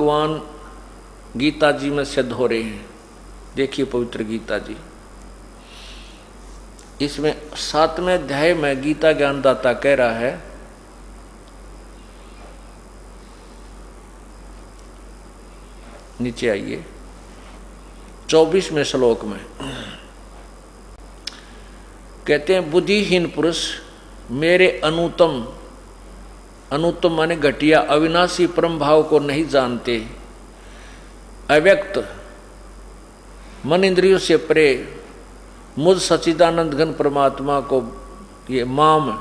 भगवान गीता जी में सिद्ध हो रहे हैं। देखिए पवित्र गीता जी, इसमें 7वें अध्याय में गीता ज्ञानदाता कह रहा है, नीचे आइए 24वें श्लोक में कहते हैं, बुद्धिहीन पुरुष मेरे अनुत्तम, अनुत्तम माने घटिया अविनाशी परम भाव को नहीं जानते, अव्यक्त मन इंद्रियों से परे मुझ सच्चिदानंद घन परमात्मा को, ये माम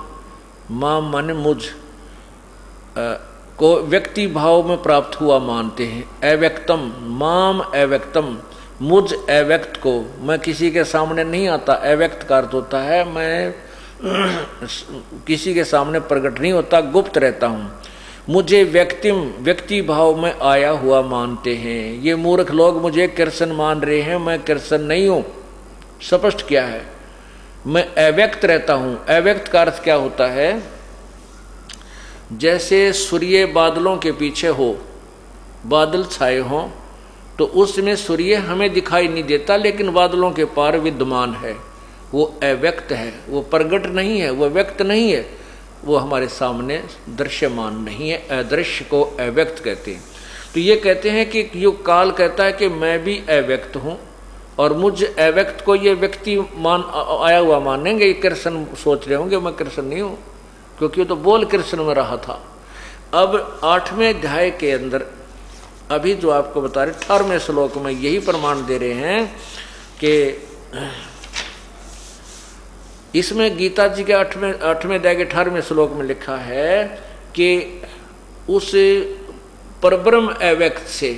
माने मुझ को व्यक्ति भाव में प्राप्त हुआ मानते हैं। अव्यक्तम माम अव्यक्तम, मुझ अव्यक्त को, मैं किसी के सामने नहीं आता। अव्यक्त का अर्थ होता है मैं किसी के सामने प्रकट नहीं होता, गुप्त रहता हूँ। मुझे व्यक्ति भाव में आया हुआ मानते हैं। ये मूर्ख लोग मुझे कृष्ण मान रहे हैं, मैं कृष्ण नहीं हूँ। स्पष्ट क्या है, मैं अव्यक्त रहता हूँ। अव्यक्त का अर्थ क्या होता है, जैसे सूर्य बादलों के पीछे हो, बादल छाए हों तो उसमें सूर्य हमें दिखाई नहीं देता, लेकिन बादलों के पार विद्यमान है। वो अव्यक्त है, वो प्रगट नहीं है, वो व्यक्त नहीं है, वो हमारे सामने दृश्यमान नहीं है। अदृश्य को अव्यक्त कहते हैं। तो ये कहते हैं कि यो काल कहता है कि मैं भी अव्यक्त हूँ, और मुझ अव्यक्त को ये व्यक्ति मान आया हुआ मानेंगे। ये कृष्ण सोच रहे होंगे मैं कृष्ण नहीं हूँ, क्योंकि वो तो बोल कृष्ण में रहा था। अब 8वें अध्याय के अंदर अभी जो आपको बता रहे 18वें श्लोक में यही प्रमाण दे रहे हैं कि इसमें गीता जी के 8वें अध्याय के 18वें श्लोक में लिखा है कि उस परब्रह्म अव्यक्त से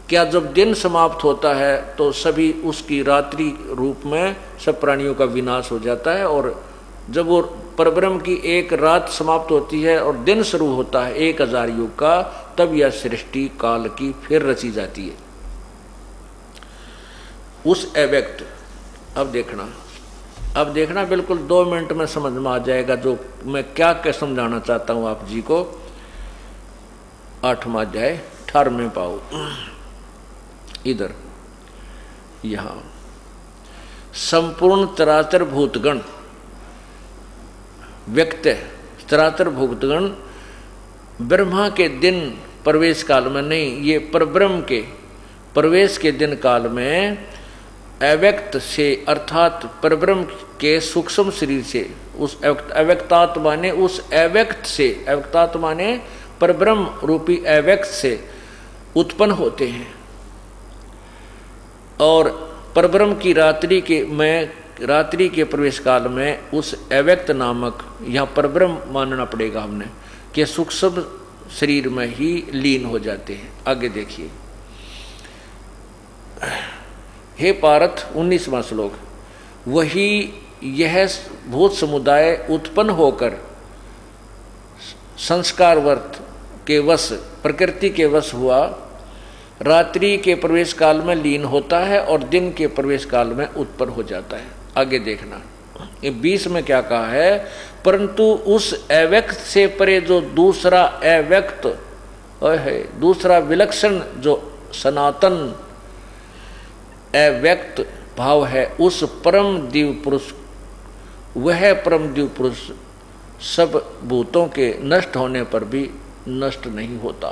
क्या जब दिन समाप्त होता है तो सभी उसकी रात्रि रूप में सब प्राणियों का विनाश हो जाता है, और जब वो परब्रह्म की एक रात समाप्त होती है और दिन शुरू होता है 1000 युग का, तब यह सृष्टि काल की फिर रची जाती है। उस अव्यक्त, अब देखना बिल्कुल 2 मिनट में समझ में आ जाएगा जो मैं क्या समझाना चाहता हूं आप जी को। 8वां अध्याय 18वें पाओ, इधर यहां संपूर्ण चराचर भूतगण व्यक्त है। चराचर भूतगण ब्रह्मा के दिन प्रवेश काल में नहीं, ये परब्रह्म के प्रवेश के दिन काल में अव्यक्त से अर्थात परब्रह्म के सूक्ष्म शरीर से, उस अव्यक्तात्मा ने उस अव्यक्त से, अव्यक्तात्मा ने परब्रह्म रूपी अव्यक्त से उत्पन्न होते हैं। और परब्रह्म की रात्रि के प्रवेश काल में उस अव्यक्त नामक, यहाँ परब्रह्म मानना पड़ेगा हमने, कि सूक्ष्म शरीर में ही लीन हो जाते हैं। आगे देखिए, हे पार्थ 19वां श्लोक, वही यह भूत समुदाय उत्पन्न होकर संस्कारवर्त के वश, प्रकृति के वश हुआ, रात्रि के प्रवेश काल में लीन होता है और दिन के प्रवेश काल में उत्पन्न हो जाता है। आगे देखना, ये 20 में क्या कहा है, परंतु उस अव्यक्त से परे जो दूसरा अव्यक्त है, दूसरा विलक्षण जो सनातन अव्यक्त भाव है, उस परम दिव्य पुरुष, वह परम दिव्य पुरुष सब भूतों के नष्ट होने पर भी नष्ट नहीं होता।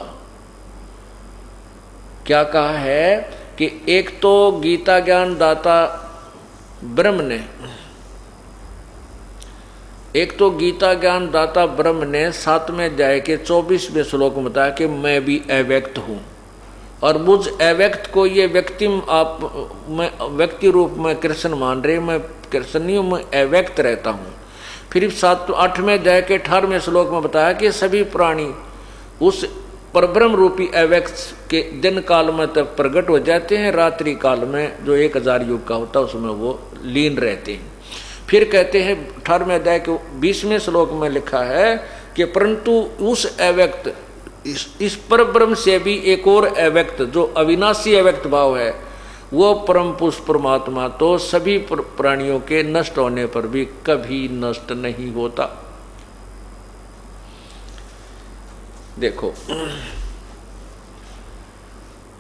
क्या कहा है कि एक तो गीता ज्ञान दाता ब्रह्म ने, एक तो गीता ज्ञान दाता ब्रह्म ने 7वें अध्याय के 24वें श्लोक में बताया कि मैं भी अव्यक्त हूँ, और मुझ अव्यक्त को ये व्यक्ति रूप में कृष्ण मान रहे, मैं कृष्ण नहीं हूँ, मैं अव्यक्त रहता हूँ। फिर 8वें अध्याय के 18वें श्लोक में बताया कि सभी प्राणी उस परब्रह्म रूपी अव्यक्त के दिन काल में तक प्रकट हो जाते हैं, रात्रि काल में जो 1000 युग का होता है उसमें वो लीन रहते हैं। फिर कहते हैं 18वें अध्याय के 20वें श्लोक में लिखा है कि परंतु उस अव्यक्त, इस परब्रह्म से भी एक और अव्यक्त जो अविनाशी अव्यक्त भाव है, वो परम पुरुष परमात्मा तो सभी प्राणियों के नष्ट होने पर भी कभी नष्ट नहीं होता। देखो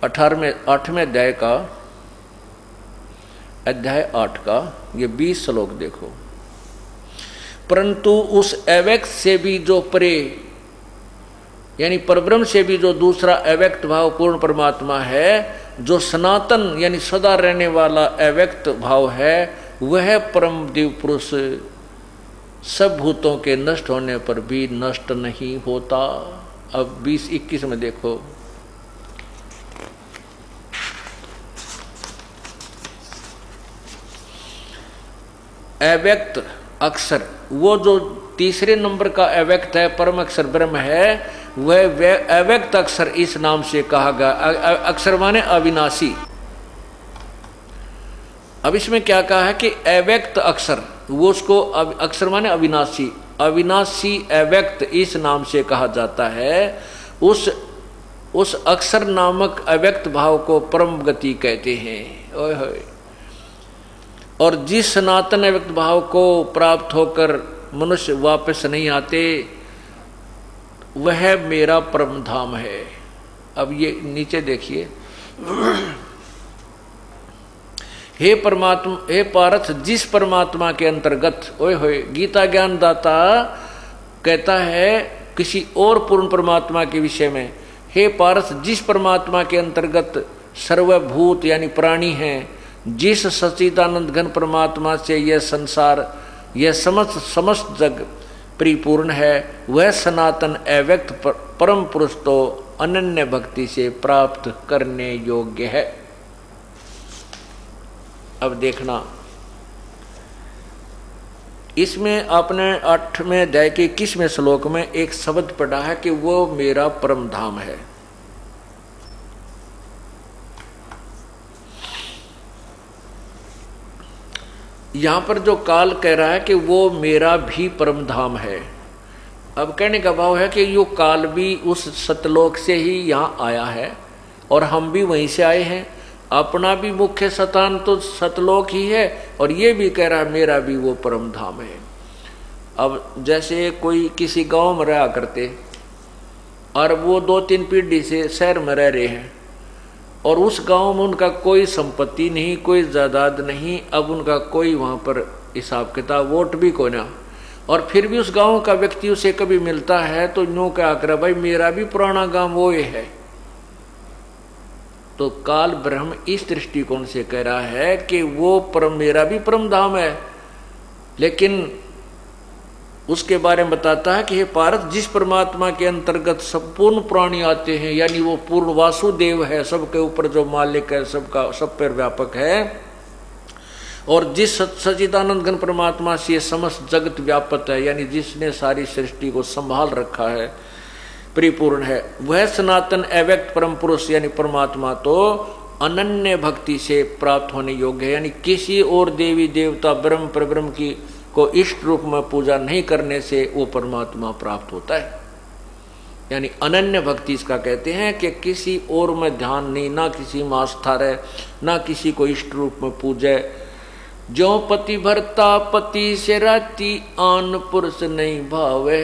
8वें अध्याय का अध्याय 8 का ये 20 श्लोक देखो। परंतु उस अव्यक्त से भी जो परे यानी परब्रह्म से भी जो दूसरा अव्यक्त भाव पूर्ण परमात्मा है, जो सनातन यानी सदा रहने वाला अव्यक्त भाव है, वह परम दिव्य पुरुष सब भूतों के नष्ट होने पर भी नष्ट नहीं होता। अब 20-21 में देखो। अव्यक्त अक्षर, वो जो तीसरे नंबर का अव्यक्त है, परम अक्षर ब्रह्म है, वह अव्यक्त अक्षर इस नाम से कहा गया। अक्षर माने अविनाशी। अब इसमें क्या कहा है कि अव्यक्त अक्षर, वो उसको अक्षर माने अविनाशी, अविनाशी अव्यक्त इस नाम से कहा जाता है। उस अक्षर नामक अव्यक्त भाव को परम गति कहते हैं। ओए होए। और जिस सनातन अव्यक्त भाव को प्राप्त होकर मनुष्य वापस नहीं आते, वह मेरा परम धाम है। अब ये नीचे देखिए। हे परमात्मा, हे पार्थ, जिस परमात्मा के अंतर्गत, ओए होए, गीता ज्ञान दाता कहता है किसी और पूर्ण परमात्मा के विषय में, हे पार्थ, जिस परमात्मा के अंतर्गत सर्वभूत यानी प्राणी हैं, जिस सच्चिदानंद घन परमात्मा से यह संसार, यह समस्त जग परिपूर्ण है, वह सनातन अव्यक्त परम पुरुष तो अनन्य भक्ति से प्राप्त करने योग्य है। अब देखना, इसमें आपने 8वें अध्याय के 21वें श्लोक में एक शब्द पढ़ा है कि वो मेरा परम धाम है। यहां पर जो काल कह रहा है कि वो मेरा भी परम धाम है। अब कहने का भाव है कि यो काल भी उस सतलोक से ही यहाँ आया है और हम भी वहीं से आए हैं। अपना भी मुख्य स्थान तो सतलोक ही है और ये भी कह रहा है मेरा भी वो परम धाम है। अब जैसे कोई किसी गांव में रहा करते और वो 2-3 पीढ़ी से शहर में रह रहे हैं और उस गांव में उनका कोई संपत्ति नहीं, कोई जायदाद नहीं, अब उनका कोई वहाँ पर हिसाब किताब, वोट भी कोई ना, और फिर भी उस गांव का व्यक्ति उसे कभी मिलता है तो यूँ क्या कर, भाई मेरा भी पुराना गांव वो ये है। तो काल ब्रह्म इस दृष्टिकोण से कह रहा है कि वो परम, मेरा भी परम धाम है, लेकिन उसके बारे में बताता है कि हे पार्थ, जिस परमात्मा के अंतर्गत संपूर्ण प्राणी आते हैं, यानी वो पूर्ण वासुदेव है, सबके ऊपर जो मालिक है, सबका सब पर व्यापक है, और जिस सच्चिदानंद घन परमात्मा से समस्त जगत व्यापक है, यानी जिसने सारी सृष्टि को संभाल रखा है, परिपूर्ण है, वह सनातन अव्यक्त परम पुरुष यानी परमात्मा तो अनन्य भक्ति से प्राप्त होने योग्य है। यानी किसी और देवी देवता ब्रह्म परब्रह्म की को इष्ट रूप में पूजा नहीं करने से वो परमात्मा प्राप्त होता है। यानी अनन्य भक्ति इसका कहते हैं कि किसी और में ध्यान नहीं, ना किसी में आस्था रहे, ना किसी को इष्ट रूप में पूजे। जो पति भरता पति से राती, आन पुरुष नहीं भावे,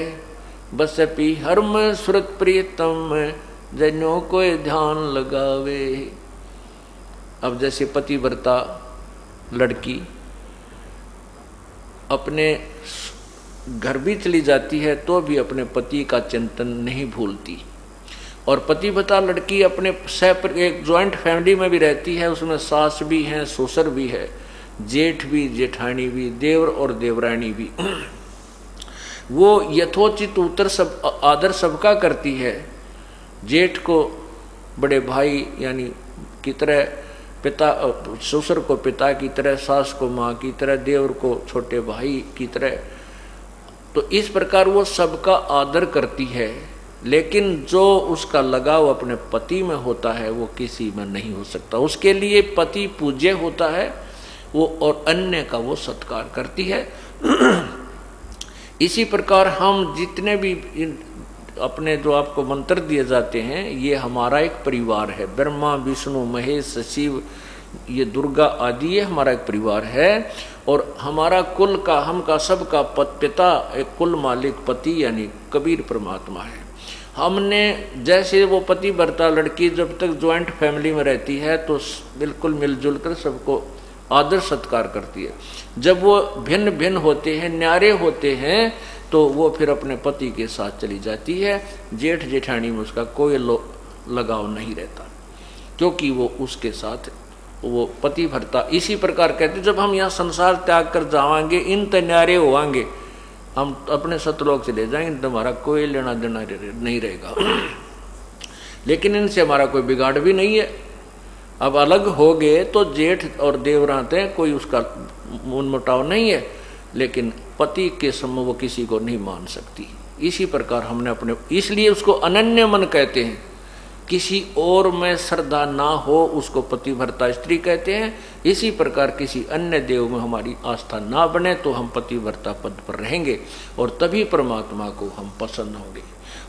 बस पी हर्म सुरत प्रियतम, जनो कोई ध्यान लगावे। अब जैसे पति भरता लड़की अपने घर भी चली जाती है तो भी अपने पति का चिंतन नहीं भूलती, और पतिव्रता लड़की अपने एक ज्वाइंट फैमिली में भी रहती है, उसमें सास भी है, ससुर भी है, जेठ भी, जेठानी भी, देवर और देवरानी भी। वो यथोचित उत्तर सब आदर सबका करती है। जेठ को बड़े भाई यानी की तरह, पिता ससुर को पिता की तरह, सास को माँ की तरह, देवर को छोटे भाई की तरह। तो इस प्रकार वो सबका आदर करती है, लेकिन जो उसका लगाव अपने पति में होता है वो किसी में नहीं हो सकता। उसके लिए पति पूज्य होता है वो, और अन्य का वो सत्कार करती है। इसी प्रकार हम जितने भी अपने जो आपको मंत्र दिए जाते हैं, ये हमारा एक परिवार है। ब्रह्मा विष्णु महेश शिव, ये दुर्गा आदि, ये हमारा एक परिवार है। और हमारा कुल का, हम का सबका पिता, एक कुल मालिक पति यानी कबीर परमात्मा है। हमने जैसे वो पति भर्ता लड़की जब तक ज्वाइंट फैमिली में रहती है तो बिल्कुल मिलजुल कर सबको आदर सत्कार करती है। जब वो भिन्न भिन्न होते हैं, न्यारे होते हैं, तो वो फिर अपने पति के साथ चली जाती है। जेठ जेठानी में उसका कोई लगाव नहीं रहता, क्योंकि वो उसके साथ वो पति भरता। इसी प्रकार कहते जब हम यहाँ संसार त्याग कर जावांगे, इन तन्यारे होवांगे, हम अपने सतलोक चले जाएंगे, तुम्हारा कोई लेना देना नहीं रहेगा। लेकिन इनसे हमारा कोई बिगाड़ भी नहीं है। अब अलग हो गए तो जेठ और देवरात हैं, कोई उसका मनमुटाव नहीं है, लेकिन पति के समय वो किसी को नहीं मान सकती। इसी प्रकार हमने अपने, इसलिए उसको अनन्य मन कहते हैं। किसी और में श्रद्धा ना हो उसको पतिव्रता स्त्री कहते हैं। इसी प्रकार किसी अन्य देव में हमारी आस्था ना बने तो हम पतिव्रता पद पर रहेंगे और तभी परमात्मा को हम पसंद होंगे।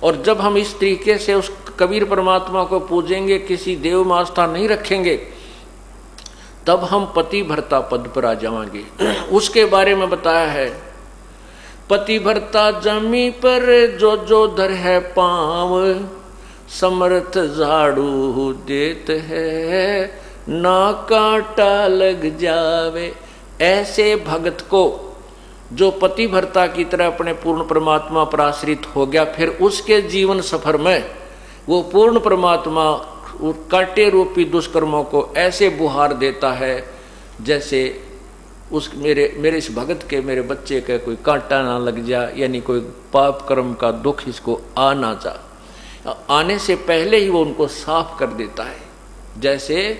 और जब हम इस तरीके से उस कबीर परमात्मा को पूजेंगे, किसी देव में आस्था नहीं रखेंगे, तब हम पतिव्रता पद पर आ जाएंगे। उसके बारे में बताया है, पतिव्रता जमी पर जो जो धर है पाँव, समर्थ झाड़ू देत है, ना कांटा लग जावे। ऐसे भगत को जो पतिव्रता की तरह अपने पूर्ण परमात्मा पर आश्रित हो गया, फिर उसके जीवन सफर में वो पूर्ण परमात्मा कांटे रूपी दुष्कर्मों को ऐसे बुहार देता है जैसे उस मेरे इस भगत के, मेरे बच्चे के कोई कांटा ना लग जा, यानी कोई पाप कर्म का दुख इसको आ ना जा, आने से पहले ही वो उनको साफ कर देता है। जैसे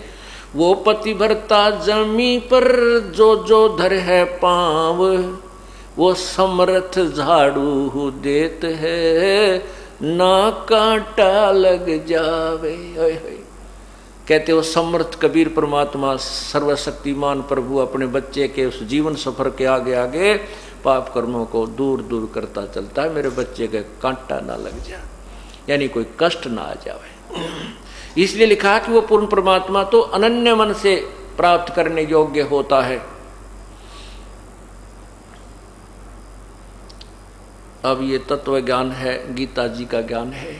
वो पतिव्रता जमी पर जो जो धर है पाँव, वो समर्थ झाड़ू देत है, ना कांटा लग जावे। कहते हो समर्थ कबीर परमात्मा सर्वशक्तिमान प्रभु अपने बच्चे के उस जीवन सफर के आगे आगे पाप कर्मों को दूर दूर करता चलता है। मेरे बच्चे के कांटा ना लग जाए, यानी कोई कष्ट ना आ जाए। इसलिए लिखा कि वो पूर्ण परमात्मा तो अनन्य मन से प्राप्त करने योग्य होता है। अब ये तत्व ज्ञान है, गीता जी का ज्ञान है।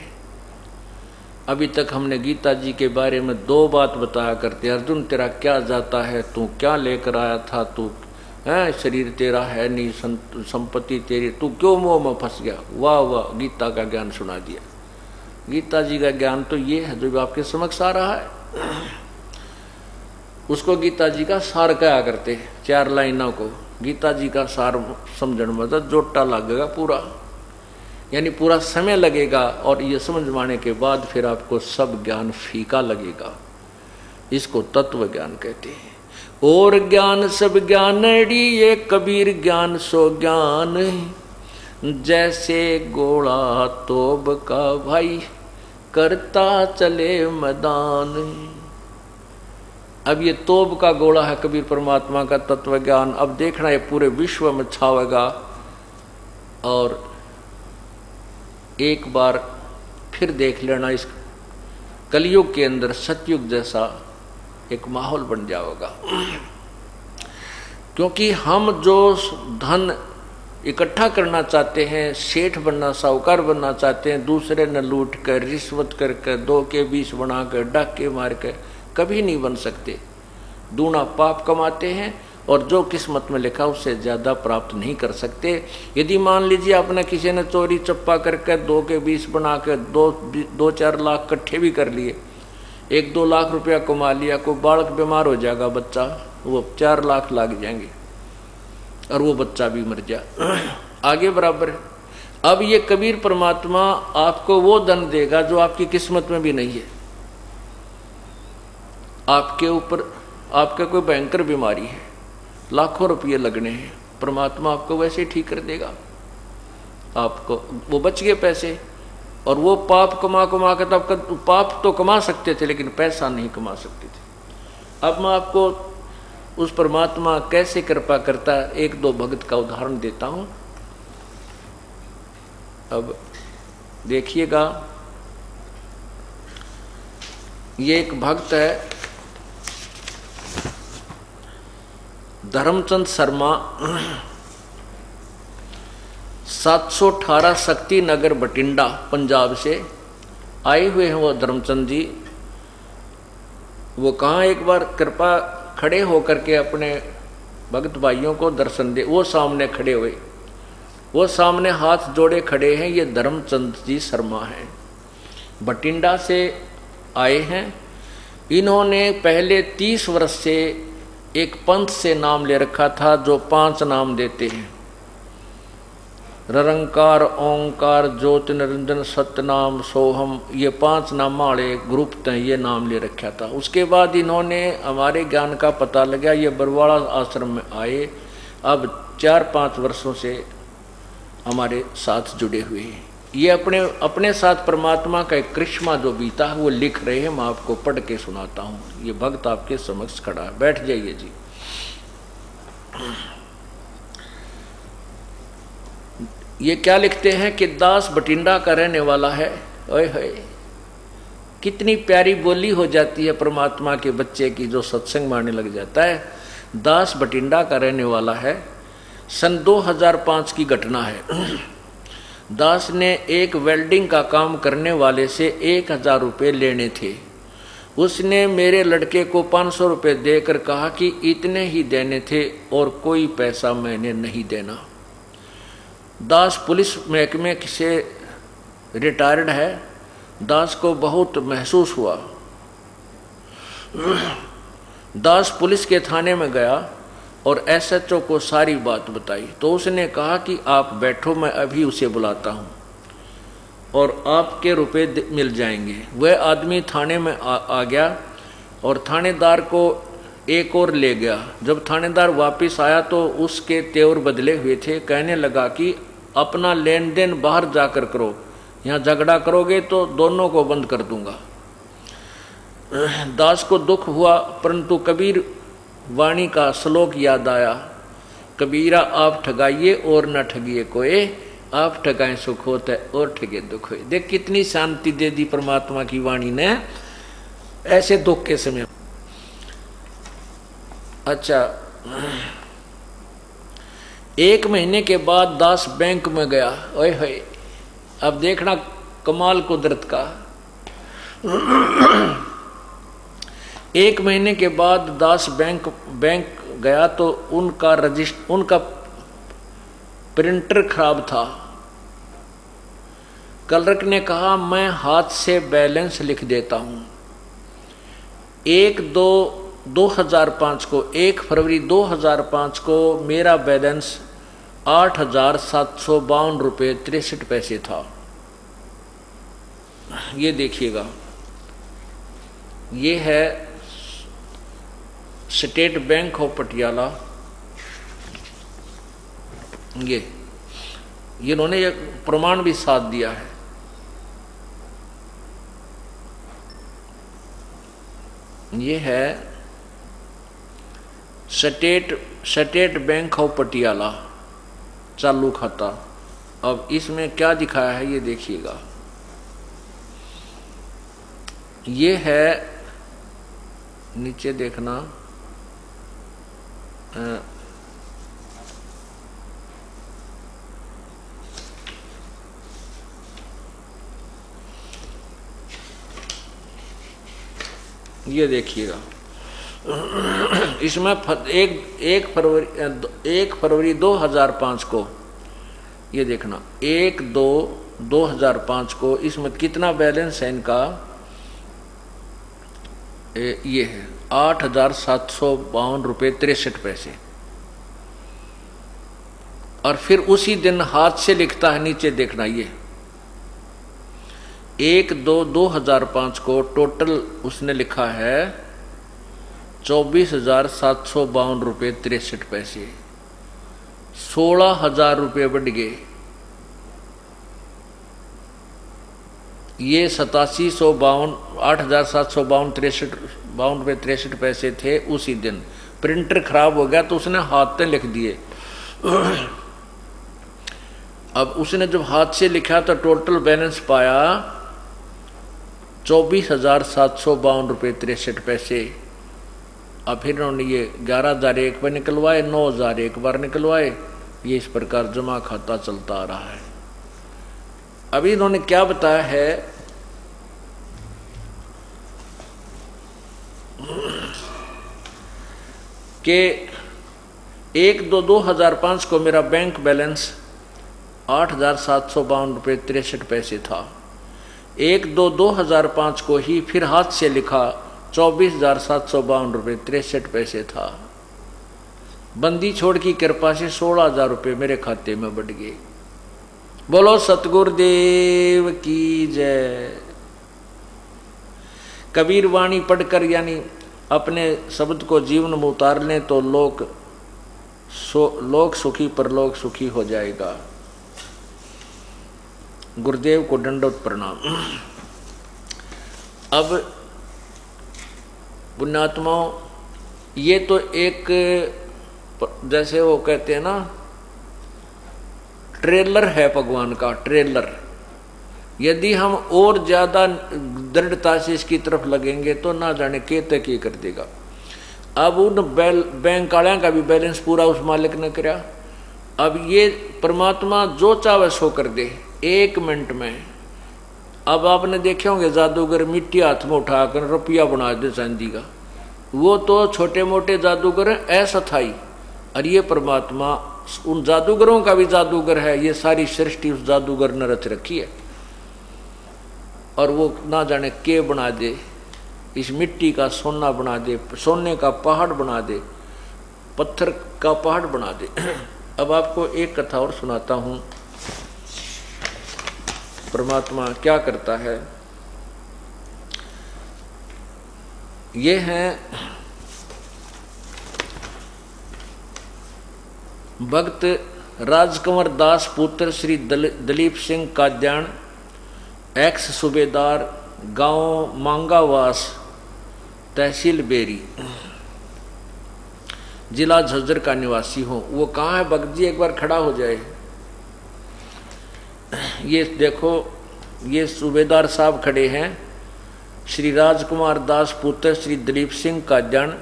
अभी तक हमने गीता जी के बारे में 2 बात बताया करते। अर्जुन तेरा क्या जाता है, तू क्या लेकर आया था, तू है शरीर तेरा है नहीं, संपत्ति तेरी, तू क्यों मोह में फंस गया। वाह वाह, गीता का ज्ञान सुना दिया। गीता जी का ज्ञान तो ये है जो आपके समक्ष आ रहा है। उसको गीता जी का सार कहा करते, 4 लाइनों को। गीता जी का सार समझने में तो जोटा लगेगा पूरा, यानी पूरा समय लगेगा, और ये समझवाने के बाद फिर आपको सब ज्ञान फीका लगेगा। इसको तत्व ज्ञान कहते हैं। और ज्ञान सब ज्ञानड़ी, ये कबीर ज्ञान सो ज्ञान, जैसे गोला तोब का भाई, करता चले मैदान। अब ये तोब का गोला है कबीर परमात्मा का तत्व ज्ञान। अब देखना ये पूरे विश्व में छावेगा, और एक बार फिर देख लेना इस कलयुग के अंदर सतयुग जैसा एक माहौल बन जाएगा। क्योंकि हम जो धन इकट्ठा करना चाहते हैं, सेठ बनना, साहूकार बनना चाहते हैं, दूसरे न लूट कर, रिश्वत करके, 2 के 20 बना कर, डाके मार कर, कभी नहीं बन सकते। दूना पाप कमाते हैं, और जो किस्मत में लिखा उससे ज़्यादा प्राप्त नहीं कर सकते। यदि मान लीजिए आपने किसी ने चोरी चप्पा करके 2 के 20 बना कर 2-4 लाख इकट्ठे भी कर लिए, 1-2 लाख रुपया कमा लिया, कोई बालक बीमार हो जाएगा बच्चा, वो 4 लाख लग जाएंगे, और वो बच्चा भी मर जाए, आगे बराबर है। अब ये कबीर परमात्मा आपको वो धन देगा जो आपकी किस्मत में भी नहीं है। आपके ऊपर आपका कोई भयंकर बीमारी है, लाखों रुपये लगने हैं, परमात्मा आपको वैसे ही ठीक कर देगा। आपको वो बच गए पैसे, और वो पाप कमा के तब पाप तो कमा सकते थे लेकिन पैसा नहीं कमा सकते थे। अब मैं आपको उस परमात्मा कैसे कृपा करता है 1-2 भगत का उदाहरण देता हूं। अब देखिएगा, ये एक भक्त है धर्मचंद शर्मा। 718 शक्ति नगर बठिंडा पंजाब से आए हुए हैं वो धर्मचंद जी। वो कहाँ एक बार कृपा खड़े होकर के अपने भक्त भाइयों को दर्शन दे। वो सामने खड़े हुए, वो सामने हाथ जोड़े खड़े हैं। ये धर्मचंद जी शर्मा हैं, बठिंडा से आए हैं। इन्होंने पहले 30 वर्ष से एक पंथ से नाम ले रखा था जो 5 नाम देते हैं, निरंकार, ओंकार, ज्योति निरंजन, सतनाम, सोहम। ये 5 नाम वाले ग्रुप थे, ये नाम ले रखा था। उसके बाद इन्होंने हमारे ज्ञान का पता लगा, ये बरवाड़ा आश्रम में आए। अब 4-5 वर्षों से हमारे साथ जुड़े हुए हैं। ये अपने साथ परमात्मा का एक करिश्मा जो बीता है वो लिख रहे हैं। मैं आपको पढ़ के सुनाता हूँ। ये भक्त आपके समक्ष खड़ा है, बैठ जाइए जी। ये क्या लिखते हैं कि दास बठिंडा का रहने वाला है। ओए होए, कितनी प्यारी बोली हो जाती है परमात्मा के बच्चे की जो सत्संग मारने लग जाता है। दास बठिंडा का रहने वाला है। सन 2005 की घटना है। दास ने एक वेल्डिंग का काम करने वाले से 1000 रुपये लेने थे। उसने मेरे लड़के को 500 रुपये देकर कहा कि इतने ही देने थे और कोई पैसा मैंने नहीं देना। दास पुलिस महकमे से रिटायर्ड है। दास को बहुत महसूस हुआ। दास पुलिस के थाने में गया और एसएचओ को सारी बात बताई। तो उसने कहा कि आप बैठो, मैं अभी उसे बुलाता हूँ और आपके रुपए मिल जाएंगे। वह आदमी थाने में आ गया और थानेदार को एक और ले गया। जब थानेदार वापस आया तो उसके तेवर बदले हुए थे। कहने लगा कि अपना लेन देन बाहर जाकर करो, यहाँ झगड़ा करोगे तो दोनों को बंद कर दूंगा। दास को दुख हुआ, परंतु कबीर वाणी का श्लोक याद आया। कबीरा आप ठगाइए और न ठगिए कोई, आप ठगाएं सुख होता है और ठगे दुख होए। देख कितनी शांति दे दी परमात्मा की वाणी ने ऐसे दुख के समय। अच्छा, 1 महीने के बाद दास बैंक में गया। ओए होए, अब देखना कमाल कुदरत का। 1 महीने के बाद दास बैंक गया तो उनका प्रिंटर खराब था। क्लर्क ने कहा मैं हाथ से बैलेंस लिख देता हूं। 1 फरवरी 2005 को मेरा बैलेंस 8,752 रुपये 63 पैसे था। ये देखिएगा, ये है स्टेट बैंक ऑफ पटियाला। ये इन्होंने एक प्रमाण भी साथ दिया है। ये है स्टेट बैंक ऑफ पटियाला चालू खाता। अब इसमें क्या दिखाया है ये देखिएगा। ये है, नीचे देखना, ये देखिएगा। इसमें 1 फरवरी 2005 को, ये देखना 1/2/2005 को इसमें कितना बैलेंस है इनका। ये है 8,752 रुपये 63 पैसे। और फिर उसी दिन हाथ से लिखता है, नीचे देखना, ये 1/2/2005 को टोटल उसने लिखा है 24,752 रुपये 63 पैसे। 16,000 रुपये बढ़ गए। ये 8752 8,752 रुपये 63 पैसे थे उसी दिन। प्रिंटर खराब हो गया तो उसने हाथ से लिख दिए। अब उसने जब हाथ से लिखा तो टोटल बैलेंस पाया 24,752 रुपये 63 पैसे। अब फिर उन्होंने ये 11,000 एक बार निकलवाए, 9,000 एक बार निकलवाए, ये इस प्रकार जमा खाता चलता आ रहा है। अभी इन्होंने क्या बताया है कि 1/2/2005 को मेरा बैंक बैलेंस 8,752.63 था। 1/2/2005 को ही फिर हाथ से लिखा 24,752.63 था। बंदी छोड़ की कृपा से 16,000 रुपये मेरे खाते में बढ़ गए। बोलो सतगुरुदेव की जय। कबीर वाणी पढ़कर यानी अपने शब्द को जीवन में उतार लें तो लोक सुखी परलोक सुखी हो जाएगा। गुरुदेव को दंडवत प्रणाम। अब पुण्यात्माओं, ये तो एक जैसे वो कहते हैं ना ट्रेलर है भगवान का, ट्रेलर। यदि हम और ज्यादा दृढ़ता से इसकी तरफ लगेंगे तो ना जाने के तक ये कर देगा। अब उन बैंक वाਲਿयों का भी बैलेंस पूरा उस मालिक ने कराया। अब ये परमात्मा जो चाहे सो कर दे 1 मिनट में। अब आपने देखे होंगे जादूगर मिट्टी हाथ में उठाकर रुपया बना दे चांदी का, वो तो छोटे मोटे जादूगर हैं अस्थाई, और ये परमात्मा उन जादूगरों का भी जादूगर है। ये सारी सृष्टि उस जादूगर ने रच रखी है, और वो ना जाने के बना दे, इस मिट्टी का सोना बना दे, सोने का पहाड़ बना दे, पत्थर का पहाड़ बना दे। अब आपको एक कथा और सुनाता हूँ, परमात्मा क्या करता है। ये है भक्त राजकंवर दास पुत्र श्री दलीप सिंह काद्याण, एक्स सूबेदार, गांव मांगावास, तहसील बेरी, जिला झज्जर का निवासी हूं। वो कहाँ है भक्त जी, एक बार खड़ा हो जाए। ये देखो, ये सूबेदार साहब खड़े हैं, श्री राजकुमार दास पुत्र श्री दलीप सिंह काद्याण,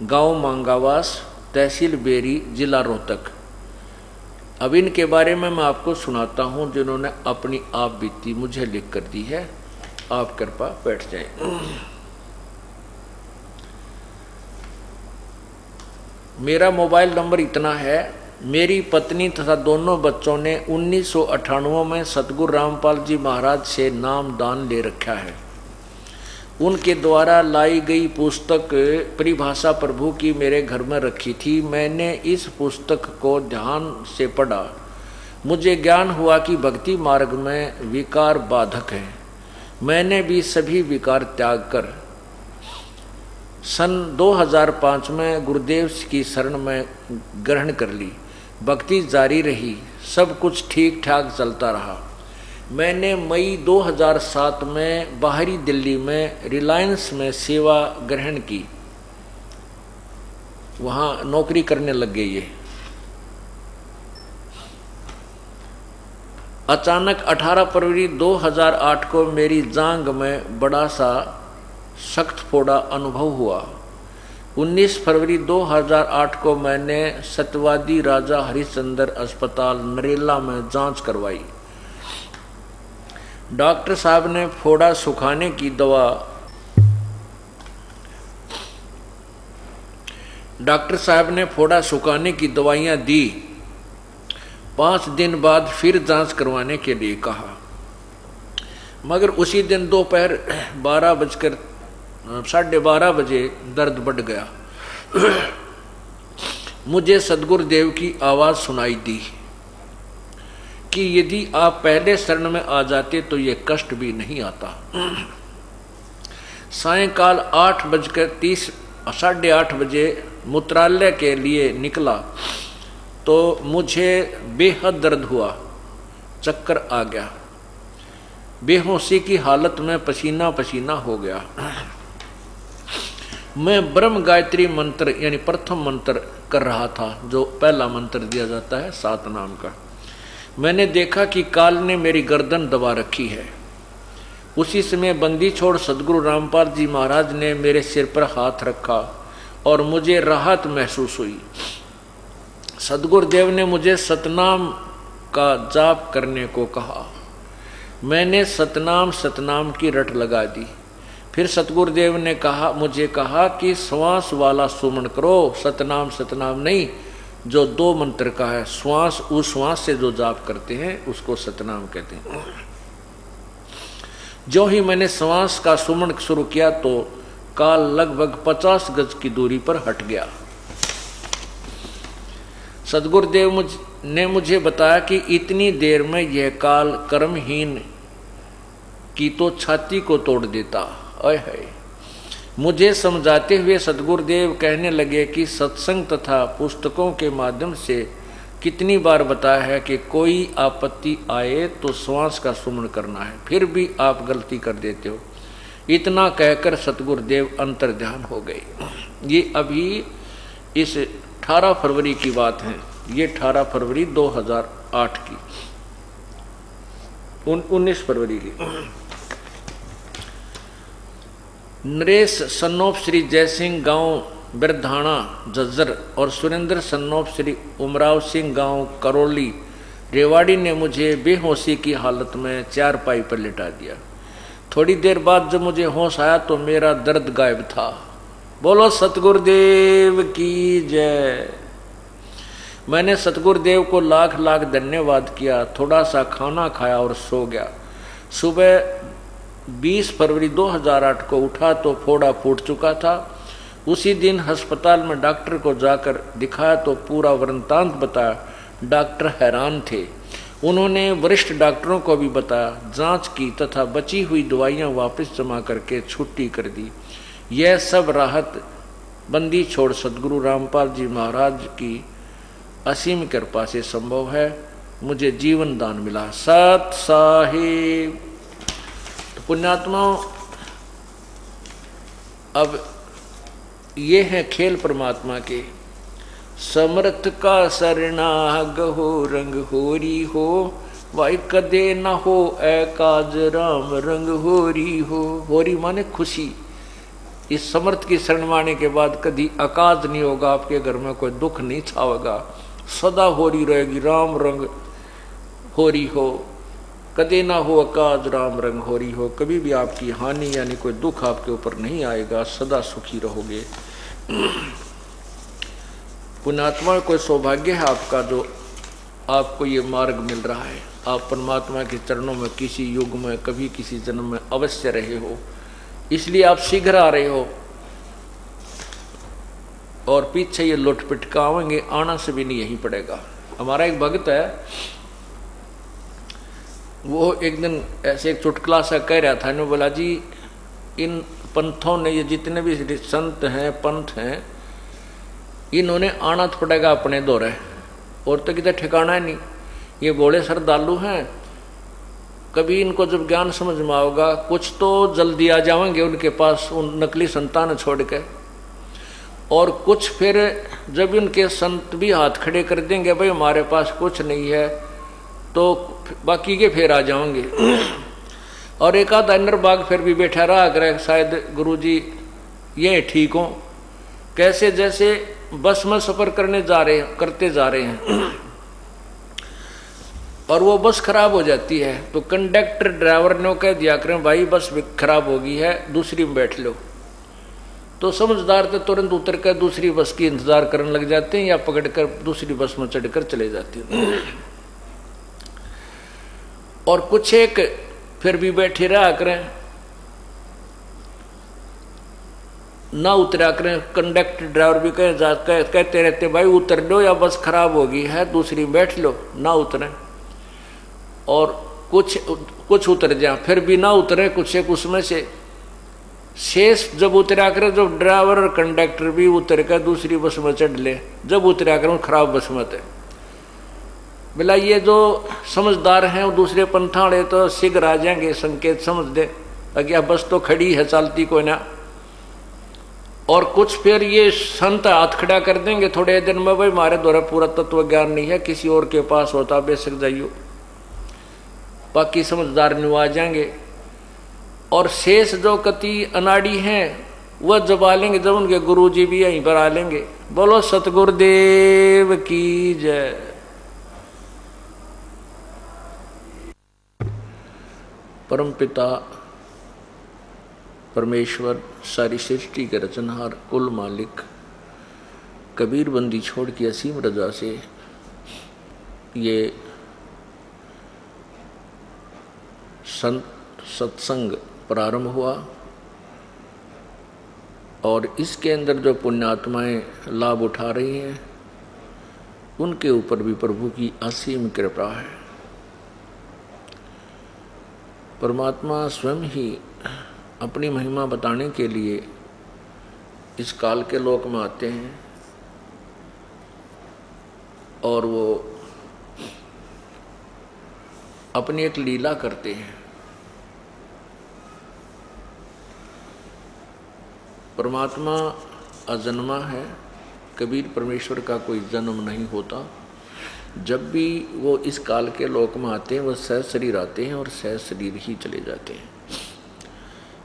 गांव मांगावास, तहसील बेरी, जिला रोहतक। अब इनके बारे में मैं आपको सुनाता हूं, जिन्होंने अपनी आप बीती मुझे लिख कर दी है। आप कृपा बैठ जाएं। मेरा मोबाइल नंबर इतना है। मेरी पत्नी तथा दोनों बच्चों ने 1998 में सतगुरु रामपाल जी महाराज से नाम दान ले रखा है। उनके द्वारा लाई गई पुस्तक परिभाषा प्रभु की मेरे घर में रखी थी। मैंने इस पुस्तक को ध्यान से पढ़ा। मुझे ज्ञान हुआ कि भक्ति मार्ग में विकार बाधक है। मैंने भी सभी विकार त्याग कर सन 2005 में गुरुदेव की शरण में ग्रहण कर ली। भक्ति जारी रही, सब कुछ ठीक ठाक चलता रहा। मैंने मई 2007 में बाहरी दिल्ली में रिलायंस में सेवा ग्रहण की, वहाँ नौकरी करने लग गई। ये अचानक 18 फरवरी 2008 को मेरी जांघ में बड़ा सा सख्त फोड़ा अनुभव हुआ। 19 फरवरी 2008 को मैंने सत्यवादी राजा हरिश्चंद्र अस्पताल नरेला में जांच करवाई। डॉक्टर साहब ने फोड़ा सुखाने की दवाइयां दी। 5 दिन बाद फिर जांच करवाने के लिए कहा, मगर उसी दिन दोपहर 12:30 बजे दर्द बढ़ गया। मुझे सद्गुरुदेव की आवाज़ सुनाई दी कि यदि आप पहले शरण में आ जाते तो ये कष्ट भी नहीं आता। सायंकाल 8:30 बजे मूत्रालय के लिए निकला तो मुझे बेहद दर्द हुआ, चक्कर आ गया, बेहोशी की हालत में पसीना पसीना हो गया। मैं ब्रह्म गायत्री मंत्र यानी प्रथम मंत्र कर रहा था, जो पहला मंत्र दिया जाता है 7 नाम का। मैंने देखा कि काल ने मेरी गर्दन दबा रखी है। उसी समय बंदी छोड़ सदगुरु रामपाल जी महाराज ने मेरे सिर पर हाथ रखा और मुझे राहत महसूस हुई। सद्गुरुदेव ने मुझे सतनाम का जाप करने को कहा। मैंने सतनाम सतनाम की रट लगा दी। फिर सतगुरुदेव ने मुझे कहा कि श्वास वाला सुमन करो, सतनाम सतनाम नहीं, जो 2 मंत्र का है। श्वास, उस श्वास से जो जाप करते हैं उसको सतनाम कहते हैं। जो ही मैंने श्वास का सुमन शुरू किया तो काल लगभग 50 गज की दूरी पर हट गया। सद्गुरुदेव ने मुझे बताया कि इतनी देर में यह काल कर्महीन की तो छाती को तोड़ देता। अय है। मुझे समझाते हुए सद्गुरुदेव कहने लगे कि सत्संग तथा पुस्तकों के माध्यम से कितनी बार बताया है कि कोई आपत्ति आए तो श्वास का सुमन करना है, फिर भी आप गलती कर देते हो। इतना कहकर सद्गुरुदेव अंतर्ध्यान हो गए। ये अभी इस 18 फरवरी की बात है। ये 18 फरवरी 2008 की, 19 फरवरी की। नरेश सन्नोप श्री जयसिंह गांव बिरधाना झज्जर और सुरेंद्र सन्नोप श्री उमराव सिंह गांव करौली रेवाड़ी ने मुझे बेहोशी की हालत में चारपाई पर लिटा दिया। थोड़ी देर बाद जब मुझे होश आया तो मेरा दर्द गायब था। बोलो सतगुरुदेव की जय। मैंने सतगुरुदेव को लाख लाख धन्यवाद किया। थोड़ा सा खाना खाया और सो गया। सुबह 20 फरवरी 2008 को उठा तो फोड़ा फूट चुका था। उसी दिन अस्पताल में डॉक्टर को जाकर दिखाया तो पूरा वृत्तांत बताया। डॉक्टर हैरान थे। उन्होंने वरिष्ठ डॉक्टरों को भी बताया, जांच की तथा बची हुई दवाइयां वापस जमा करके छुट्टी कर दी। यह सब राहत बंदी छोड़ सदगुरु रामपाल जी महाराज की असीम कृपा से संभव है। मुझे जीवन दान मिला। सत साहिब। तो पुण्यात्माओं, अब ये है खेल परमात्मा के। समर्थ का सरनाग हो, रंग होरी हो, वाई कदे न हो एकाज राम रंग होरी हो। होरी माने खुशी। इस समर्थ की शरण माने के बाद कभी अकाज नहीं होगा, आपके घर में कोई दुख नहीं छावेगा, सदा होरी रहेगी। राम रंग होरी हो, कदे ना हो अकाज राम रंग होरी हो। कभी भी आपकी हानि यानी कोई दुख आपके ऊपर नहीं आएगा, सदा सुखी रहोगे। पुण्यात्मा, कोई सौभाग्य है आपका जो आपको ये मार्ग मिल रहा है। आप परमात्मा के चरणों में किसी युग में कभी किसी जन्म में अवश्य रहे हो, इसलिए आप शीघ्र आ रहे हो। और पीछे ये लुट पिटकावेंगे, आना से भी नहीं यही पड़ेगा। हमारा एक भक्त है, वो एक दिन ऐसे एक चुटकुला सा कह रहा था। इन्होंने बोला, जी इन पंथों ने, ये जितने भी संत हैं पंथ हैं, इन्होंने आना तो पड़ेगा अपने दौरे, और तो कितना ठिकाना नहीं। ये बोले श्रद्धालु हैं, कभी इनको जब ज्ञान समझ में आओगा कुछ तो जल्दी आ जाएंगे उनके पास, उन नकली संतान छोड़ के, और कुछ फिर जब उनके संत भी हाथ खड़े कर देंगे, भाई हमारे पास कुछ नहीं है, तो बाकी के फिर आ जाएंगे। और एक आधा नरबाग फिर भी बैठा रहा करे, शायद गुरुजी ये ठीक हो। कैसे जैसे बस में सफर करते जा रहे हैं और वो बस खराब हो जाती है, तो कंडक्टर ड्राइवर ने कह दिया करें, भाई बस खराब हो गई है, दूसरी में बैठ लो। तो समझदार तो तुरंत उतर कर दूसरी बस की इंतजार करने लग जाते हैं, या पकड़कर दूसरी बस में चढ़कर चले जाते हैं। और कुछ एक फिर भी बैठे रहा करें, ना उतरा करें। कंडक्टर ड्राइवर भी कहते रहते, भाई उतर लो या बस खराब हो गई है, दूसरी बैठ लो, ना उतरे। और कुछ उतर जाए, फिर भी ना उतरे कुछ एक उसमें से। शेष जब उतरा करें, जब ड्राइवर और कंडक्टर भी उतर कर दूसरी बस में चढ़ ले, जब उतरा करें खराब बस में थे। बोला ये जो समझदार हैं वो दूसरे पंथा वाले तो शीघ्र आ जाएंगे, संकेत समझ दे, अगर बस तो खड़ी है चलती कोई ना। और कुछ फिर ये संत हाथ खड़ा कर देंगे थोड़े दिन में, भाई हमारे द्वारा पूरा तत्व ज्ञान नहीं है, किसी और के पास होता बेशक जाइयो। बाकी समझदार नहीं आ जाएंगे। और शेष जो कति अनाड़ी हैं वह जब आ लेंगे, जब उनके गुरुजी भी यहीं पर आ लेंगे, बोलो सतगुरुदेव की जय। परमपिता परमेश्वर, सारी सृष्टि के रचनहार, कुल मालिक, कबीर बंदी छोड़ की असीम रजा से ये सत्संग प्रारंभ हुआ और इसके अंदर जो पुण्यात्माएं लाभ उठा रही हैं उनके ऊपर भी प्रभु की असीम कृपा है। परमात्मा स्वयं ही अपनी महिमा बताने के लिए इस काल के लोक में आते हैं और वो अपनी एक लीला करते हैं। परमात्मा अजन्मा है, कबीर परमेश्वर का कोई जन्म नहीं होता। जब भी वो इस काल के लोक में आते हैं वो सहज शरीर आते हैं और सहज शरीर ही चले जाते हैं।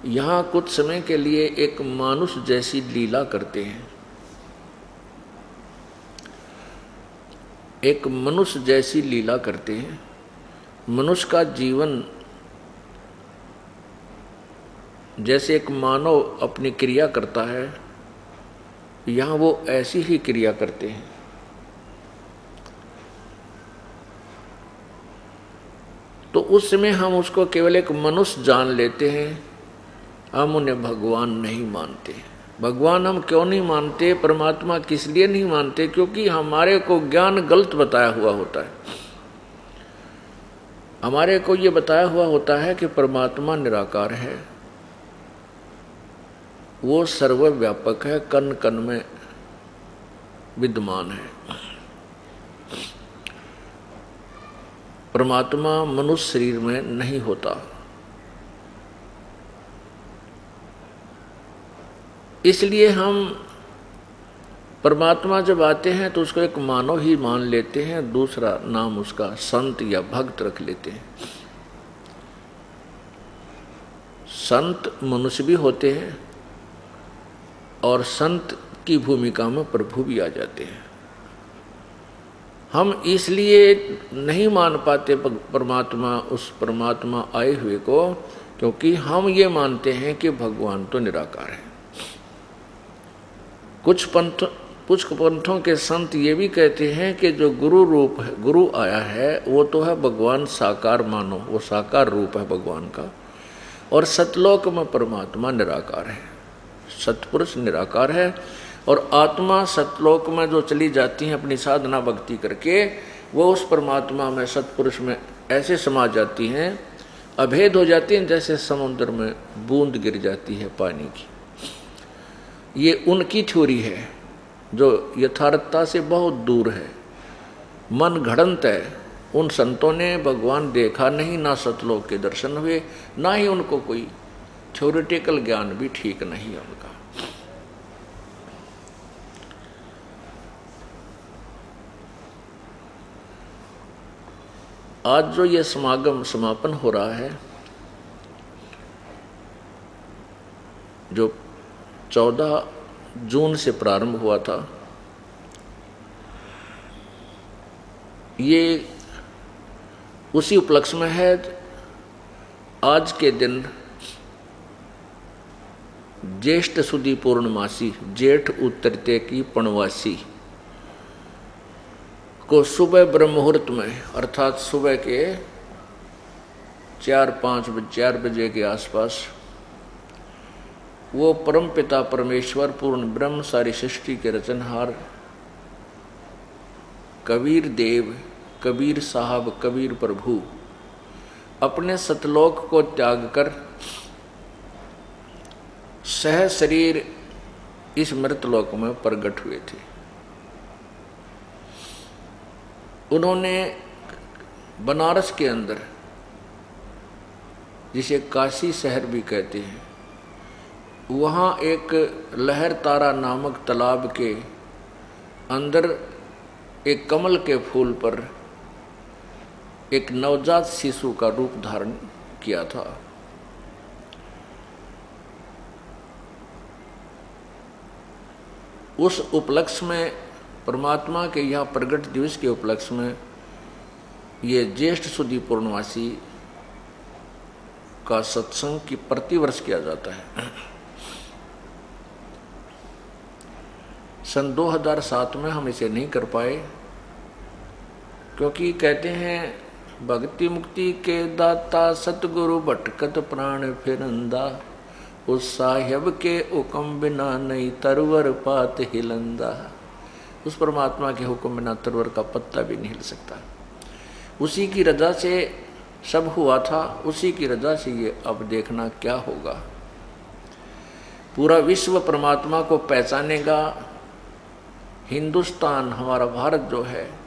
यहाँ कुछ समय के लिए एक मानुष जैसी लीला करते हैं, एक मनुष्य जैसी लीला करते हैं। मनुष्य का जीवन जैसे एक मानव अपनी क्रिया करता है, यहाँ वो ऐसी ही क्रिया करते हैं। तो उस समय हम उसको केवल एक मनुष्य जान लेते हैं, हम उन्हें भगवान नहीं मानते। भगवान हम क्यों नहीं मानते, परमात्मा किस लिए नहीं मानते? क्योंकि हमारे को ज्ञान गलत बताया हुआ होता है। हमारे को ये बताया हुआ होता है कि परमात्मा निराकार है, वो सर्वव्यापक है, कण कण में विद्यमान है। परमात्मा मनुष्य शरीर में नहीं होता। इसलिए हम परमात्मा जब आते हैं तो उसको एक मानव ही मान लेते हैं, दूसरा नाम उसका संत या भक्त रख लेते हैं। संत मनुष्य भी होते हैं और संत की भूमिका में प्रभु भी आ जाते हैं। हम इसलिए नहीं मान पाते परमात्मा, उस परमात्मा आए हुए को, क्योंकि हम ये मानते हैं कि भगवान तो निराकार है। कुछ पंथों के संत ये भी कहते हैं कि जो गुरु रूप है, गुरु आया है, वो तो है भगवान साकार मानो, वो साकार रूप है भगवान का। और सतलोक में परमात्मा निराकार है, सतपुरुष निराकार है। और आत्मा सतलोक में जो चली जाती हैं अपनी साधना भक्ति करके, वो उस परमात्मा में, सतपुरुष में ऐसे समा जाती हैं, अभेद हो जाती हैं, जैसे समुद्र में बूंद गिर जाती है पानी की। ये उनकी थ्योरी है जो यथार्थता से बहुत दूर है, मन घड़ंत है। उन संतों ने भगवान देखा नहीं, ना सतलोक के दर्शन हुए, ना ही उनको कोई थ्योरेटिकल ज्ञान भी ठीक नहीं है उनका। आज जो ये समापन हो रहा है, जो 14 जून से प्रारंभ हुआ था, ये उसी उपलक्ष्य में है। आज के दिन ज्येष्ठ सुदी पूर्णमासी, जेठ उतरते की पूर्णवासी को सुबह ब्रह्म मुहूर्त में, अर्थात सुबह के 4 बजे के आसपास, वो परम पिता परमेश्वर पूर्ण ब्रह्म, सारी सृष्टि के रचनहार कबीर देव, कबीर साहब, कबीर प्रभु अपने सतलोक को त्याग कर सह शरीर इस मृतलोक में प्रकट हुए थे। उन्होंने बनारस के अंदर, जिसे काशी शहर भी कहते हैं, वहाँ एक लहर तारा नामक तालाब के अंदर एक कमल के फूल पर एक नवजात शिशु का रूप धारण किया था। उस उपलक्ष्य में, परमात्मा के यहाँ प्रगट दिवस के उपलक्ष्य में, ये ज्येष्ठ शुद्धि पूर्णमासी का सत्संग की प्रतिवर्ष किया जाता है। सन 2007 में हम इसे नहीं कर पाए, क्योंकि कहते हैं भक्ति मुक्ति के दाता सतगुरु भटकत प्राण फिरंदा, उस साहिब के हुक्म बिना नहीं तरवर पात हिलंदा। उस परमात्मा के हुक्म बिना तरवर का पत्ता भी नहीं हिल सकता। उसी की रजा से सब हुआ था, उसी की रजा से ये अब देखना क्या होगा। पूरा विश्व परमात्मा को पहचानेगा। हिंदुस्तान, हमारा भारत जो है,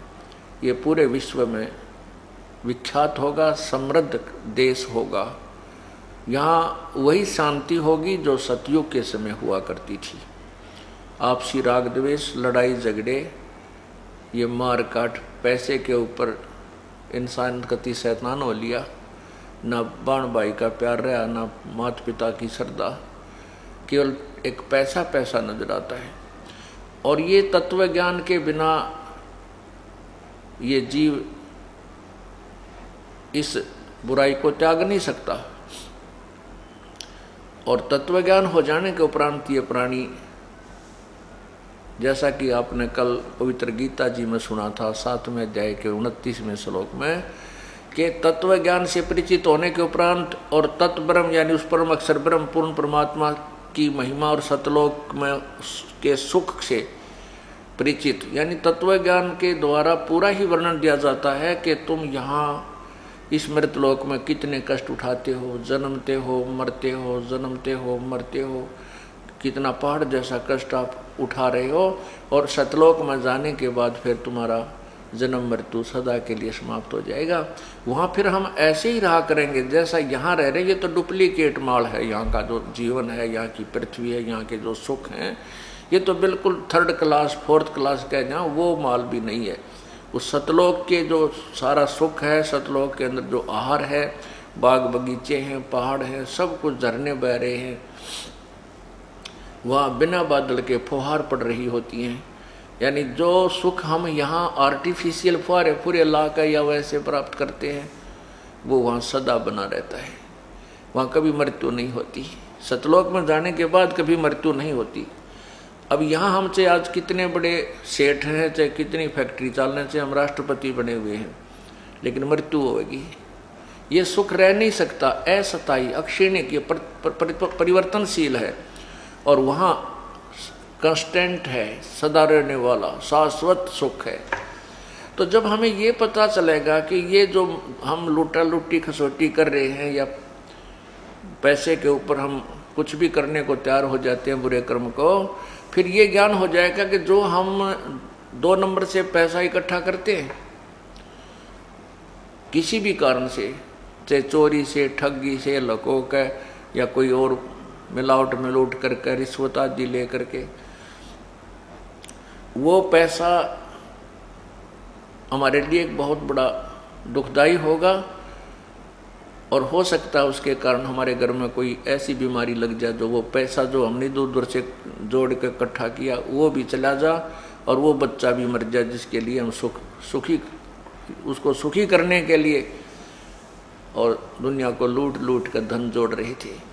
ये पूरे विश्व में विख्यात होगा, समृद्ध देश होगा। यहाँ वही शांति होगी जो सतयुग के समय हुआ करती थी। आपसी राग द्वेष, लड़ाई झगड़े, ये मार काट, पैसे के ऊपर इंसान कति शैतान हो लिया। ना बाण भाई का प्यार रहा, ना माता पिता की श्रद्धा, केवल एक पैसा पैसा नजर आता है। और ये तत्व ज्ञान के बिना ये जीव इस बुराई को त्याग नहीं सकता। और तत्व ज्ञान हो जाने के उपरांत ये प्राणी, जैसा कि आपने कल पवित्र गीता जी में सुना था 7वें अध्याय के 29वें श्लोक में, कि तत्व ज्ञान से परिचित होने के उपरांत और तत्व ब्रह्म यानी उस परम अक्षर ब्रह्म पूर्ण परमात्मा की महिमा और सतलोक में के सुख से परिचित, यानी तत्व ज्ञान के द्वारा पूरा ही वर्णन दिया जाता है कि तुम यहाँ इस मृतलोक में कितने कष्ट उठाते हो, जन्मते हो मरते हो, जन्मते हो मरते हो, कितना पहाड़ जैसा कष्ट आप उठा रहे हो। और सतलोक में जाने के बाद फिर तुम्हारा जन्म मृत्यु सदा के लिए समाप्त हो जाएगा। वहाँ फिर हम ऐसे ही रहा करेंगे जैसा यहाँ रह रहे। ये तो डुप्लीकेट माल है, यहाँ का जो जीवन है, यहाँ की पृथ्वी है, यहाँ के जो सुख हैं, ये तो बिल्कुल 3rd क्लास 4th क्लास कह जाओ, वो माल भी नहीं है। उस सतलोक के जो सारा सुख है, सतलोक के अंदर जो आहार है, बाग बगीचे हैं, पहाड़ हैं, सब कुछ झरने बह रहे हैं, वहाँ बिना बादल के फुहार पड़ रही होती हैं। यानी जो सुख हम यहाँ आर्टिफिशियल फुहारे पूरे ला का या वैसे प्राप्त करते हैं, वो वहाँ सदा बना रहता है। वहाँ कभी मृत्यु नहीं होती। सतलोक में जाने के बाद कभी मृत्यु नहीं होती। अब यहाँ हमसे आज कितने बड़े सेठ हैं, चाहे कितनी फैक्ट्री चलने से हम राष्ट्रपति बने हुए हैं, लेकिन मृत्यु होगी। ये सुख रह नहीं सकता, अस्थायी अक्षीण की परिवर्तनशील है। और वहाँ कांस्टेंट है, सदा रहने वाला शाश्वत सुख है। तो जब हमें ये पता चलेगा कि ये जो हम लूटा लुट्टी खसोटी कर रहे हैं या पैसे के ऊपर हम कुछ भी करने को तैयार हो जाते हैं बुरे कर्म को, फिर ये ज्ञान हो जाएगा कि जो हम 2 नंबर से पैसा इकट्ठा करते हैं किसी भी कारण से, चाहे चोरी से, ठगी से, लकोक है या कोई और मिलावट मिलूट करके, रिश्वत आदि ले करके, वो पैसा हमारे लिए एक बहुत बड़ा दुखदाई होगा। और हो सकता है उसके कारण हमारे घर में कोई ऐसी बीमारी लग जाए जो वो पैसा जो हमने दूर दूर से जोड़ के इकट्ठा किया वो भी चला जा, और वो बच्चा भी मर जाए जिसके लिए हम उसको सुखी करने के लिए और दुनिया को लूट लूट कर धन जोड़ रहे थे।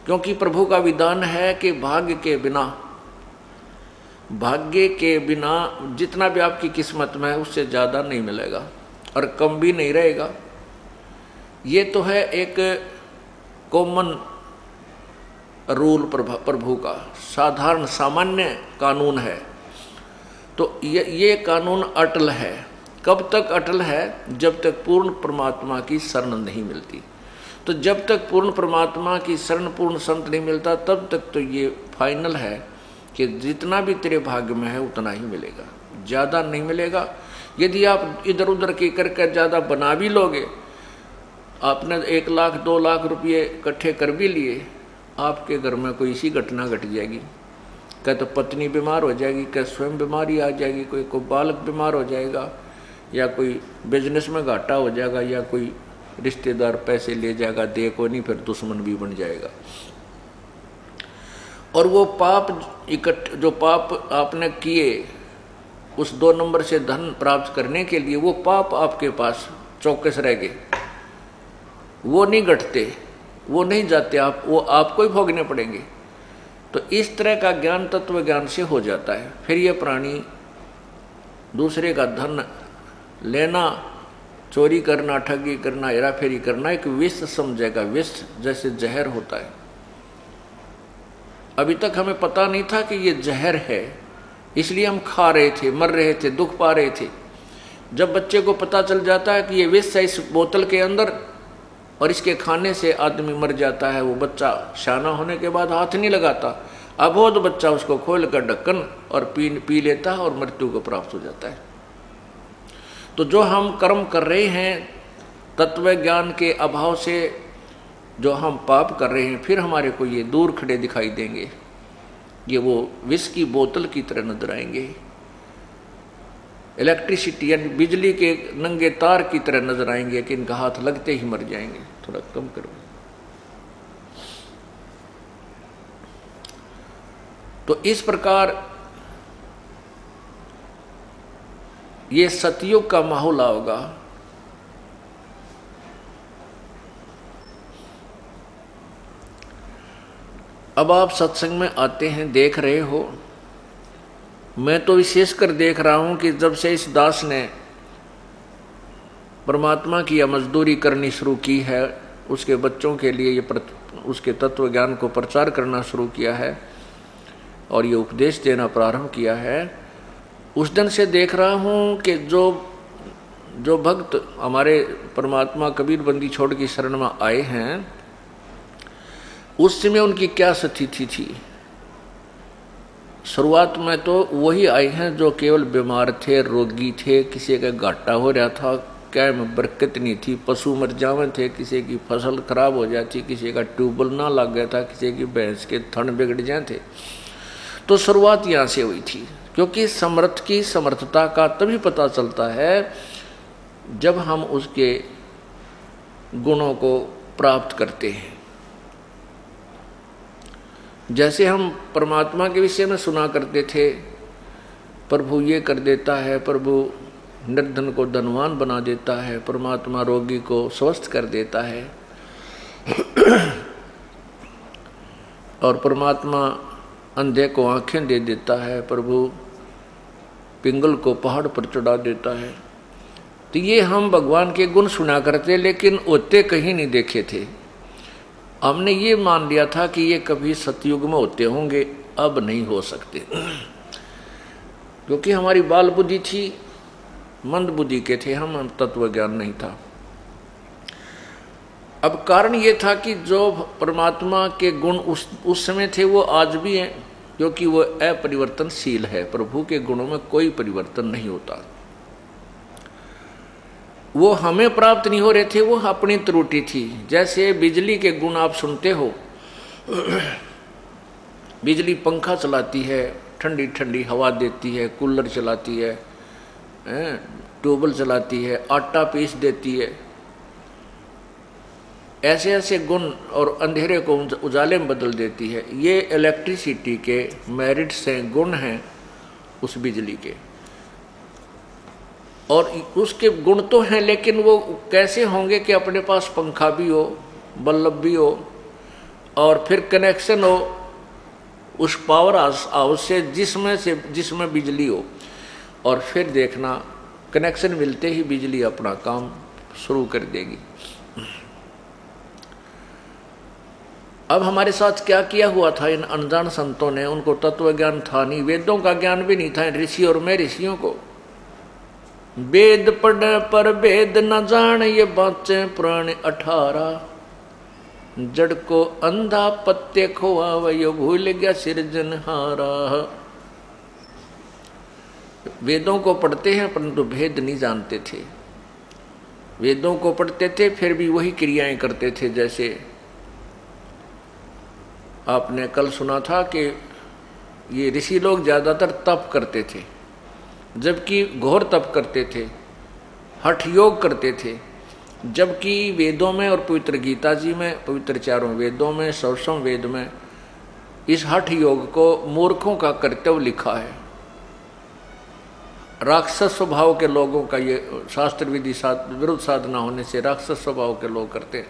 क्योंकि प्रभु का विधान है कि भाग्य के बिना जितना भी आपकी किस्मत में है उससे ज़्यादा नहीं मिलेगा और कम भी नहीं रहेगा। ये तो है एक कॉमन रूल प्रभु का, साधारण सामान्य कानून है। तो ये कानून अटल है। कब तक अटल है? जब तक पूर्ण परमात्मा की शरण नहीं मिलती। तो जब तक पूर्ण परमात्मा की शरण, पूर्ण संत नहीं मिलता, तब तक तो ये फाइनल है कि जितना भी तेरे भाग्य में है उतना ही मिलेगा, ज़्यादा नहीं मिलेगा। यदि आप इधर उधर की करके ज़्यादा बना भी लोगे, आपने 1 लाख 2 लाख रुपये इकट्ठे कर भी लिए, आपके घर में कोई इसी घटना घट जाएगी। क्या तो पत्नी बीमार हो जाएगी, क्या स्वयं बीमारी आ जाएगी, कोई बालक बीमार हो जाएगा, या कोई बिजनेस में घाटा हो जाएगा, या कोई रिश्तेदार पैसे ले जाएगा, दे को नहीं, फिर दुश्मन भी बन जाएगा। और वो पाप जो पाप आपने किए उस 2 नंबर से धन प्राप्त करने के लिए, वो पाप आपके पास चौकस रह गए, वो नहीं घटते, वो नहीं जाते, वो आपको ही भोगने पड़ेंगे। तो इस तरह का ज्ञान तत्व ज्ञान से हो जाता है। फिर ये प्राणी दूसरे का धन लेना, चोरी करना, ठगी करना, हेराफेरी करना एक विष समझेगा। विष जैसे जहर होता है। अभी तक हमें पता नहीं था कि ये जहर है, इसलिए हम खा रहे थे, मर रहे थे, दुख पा रहे थे। जब बच्चे को पता चल जाता है कि ये विष है इस बोतल के अंदर और इसके खाने से आदमी मर जाता है, वो बच्चा शाना होने के बाद हाथ नहीं लगाता। अबोध बच्चा उसको खोल कर ढक्कन और पी लेता है और मृत्यु को प्राप्त हो जाता है। तो जो हम कर्म कर रहे हैं तत्व ज्ञान के अभाव से, जो हम पाप कर रहे हैं, फिर हमारे को ये दूर खड़े दिखाई देंगे, ये वो विष की बोतल की तरह नजर आएंगे, इलेक्ट्रिसिटी यानी बिजली के नंगे तार की तरह नजर आएंगे कि इनका हाथ लगते ही मर जाएंगे। थोड़ा कम करो। तो इस प्रकार ये सतयुग का माहौल होगा। अब आप सत्संग में आते हैं, देख रहे हो, मैं तो विशेषकर देख रहा हूं कि जब से इस दास ने परमात्मा की मजदूरी करनी शुरू की है, उसके बच्चों के लिए उसके तत्व ज्ञान को प्रचार करना शुरू किया है और ये उपदेश देना प्रारंभ किया है, उस दिन से देख रहा हूं कि जो भक्त हमारे परमात्मा कबीर बंदी छोड़ की शरण में आए हैं, उस समय उनकी क्या स्थिति थी। शुरुआत में तो वही आए हैं जो केवल बीमार थे, रोगी थे, किसी का घाटा हो रहा था, क्या में बरकत नहीं थी, पशु मर जावे थे, किसी की फसल खराब हो जाती, किसी का ट्यूबवेल ना लग गया था, किसी की भैंस के थन बिगड़ जाए थे। तो शुरुआत यहाँ से हुई थी, क्योंकि समर्थ की समर्थता का तभी पता चलता है जब हम उसके गुणों को प्राप्त करते हैं। जैसे हम परमात्मा के विषय में सुना करते थे, प्रभु ये कर देता है, प्रभु निर्धन को धनवान बना देता है, परमात्मा रोगी को स्वस्थ कर देता है और परमात्मा अंधे को आंखें दे देता है, प्रभु पिंगल को पहाड़ पर चढ़ा देता है। तो ये हम भगवान के गुण सुना करते, लेकिन होते कहीं नहीं देखे थे। हमने ये मान लिया था कि ये कभी सतयुग में होते होंगे, अब नहीं हो सकते, क्योंकि हमारी बाल बुद्धि थी, मंद बुद्धि के थे हम तत्व ज्ञान नहीं था। अब कारण ये था कि जो परमात्मा के गुण उस समय थे वो आज भी हैं, क्योंकि वो अपरिवर्तनशील है। प्रभु के गुणों में कोई परिवर्तन नहीं होता। वो हमें प्राप्त नहीं हो रहे थे, वो अपनी त्रुटि थी। जैसे बिजली के गुण आप सुनते हो, बिजली पंखा चलाती है, ठंडी ठंडी हवा देती है, कूलर चलाती है, ट्यूबवेल चलाती है, आटा पीस देती है, ऐसे ऐसे गुण, और अंधेरे को उजाले में बदल देती है। ये इलेक्ट्रिसिटी के मेरिट्स हैं, गुण हैं उस बिजली के। और उसके गुण तो हैं, लेकिन वो कैसे होंगे कि अपने पास पंखा भी हो, बल्ब भी हो, और फिर कनेक्शन हो उस पावर हाउस से जिसमें बिजली हो, और फिर देखना कनेक्शन मिलते ही बिजली अपना काम शुरू कर देगी। अब हमारे साथ क्या किया हुआ था इन अनजान संतों ने? उनको तत्व ज्ञान था नहीं, वेदों का ज्ञान भी नहीं था। ऋषि और मैं ऋषियों को वेद पढ़े पर वेद न जान, ये बाचे पुराने 18। जड़ को अंधा पत्ते खोआ, वह भूल गया सिरजनहारा। वेदों को पढ़ते हैं परंतु भेद नहीं जानते थे। वेदों को पढ़ते थे फिर भी वही क्रियाएं करते थे। जैसे आपने कल सुना था कि ये ऋषि लोग ज्यादातर तप करते थे, जबकि घोर तप करते थे, हठ योग करते थे। जबकि वेदों में और पवित्र गीता जी में, पवित्र चारों वेदों में, 100वें वेद में इस हठ योग को मूर्खों का कर्तव्य लिखा है। राक्षस स्वभाव के लोगों का ये शास्त्र विधि विरुद्ध साधना होने से राक्षस स्वभाव के लोग करते हैं।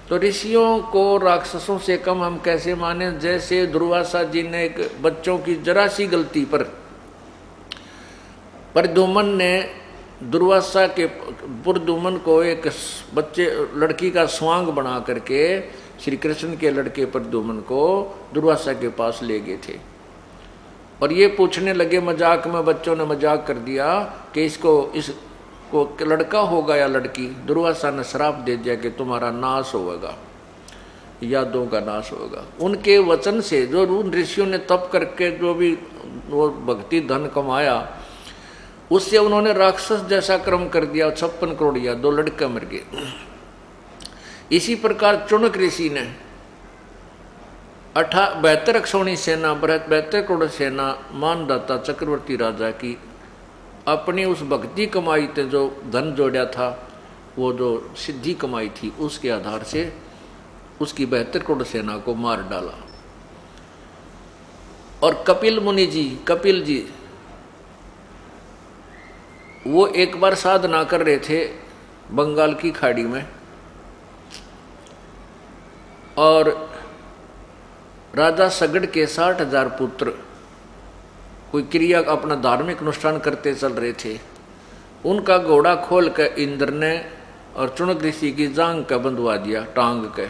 तो ऋषियों को राक्षसों से कम हम कैसे माने? जैसे दुर्वासा जी ने एक बच्चों की जरा सी गलती पर प्रद्युम्न ने दुर्वासा के प्रद्युम्न को एक बच्चे लड़की का स्वांग बना करके श्री कृष्ण के लड़के प्रद्युम्न को दुर्वासा के पास ले गए थे। और ये पूछने लगे मजाक में, बच्चों ने मजाक कर दिया कि इसको लड़का होगा या लड़की। दुर्वासा ने श्राप दे दिया कि तुम्हारा नाश होगा, यादों का नाश होगा। उनके वचन से जो उन ऋषियों ने तप करके जो भी वो भक्ति धन कमाया, उससे उन्होंने राक्षस जैसा कर्म कर दिया। 56 करोड़ या 2 लड़के मर गए। इसी प्रकार चुनक ऋषि ने 72 अक्षौणी सेना, 72 करोड़ सेना मानदाता चक्रवर्ती राजा की अपनी उस भक्ति कमाई थे, जो धन जोड़ा था, वो जो सिद्धि कमाई थी, उसके आधार से उसकी 72 करोड़ सेना को मार डाला। और कपिल मुनि जी, कपिल जी, वो एक बार साधना कर रहे थे बंगाल की खाड़ी में, और राजा सगड़ के 60,000 पुत्र कोई क्रिया अपना धार्मिक अनुष्ठान करते चल रहे थे। उनका घोड़ा खोल कर इंद्र ने और चुनक ऋषि की जांग का बंधवा दिया, टांग के।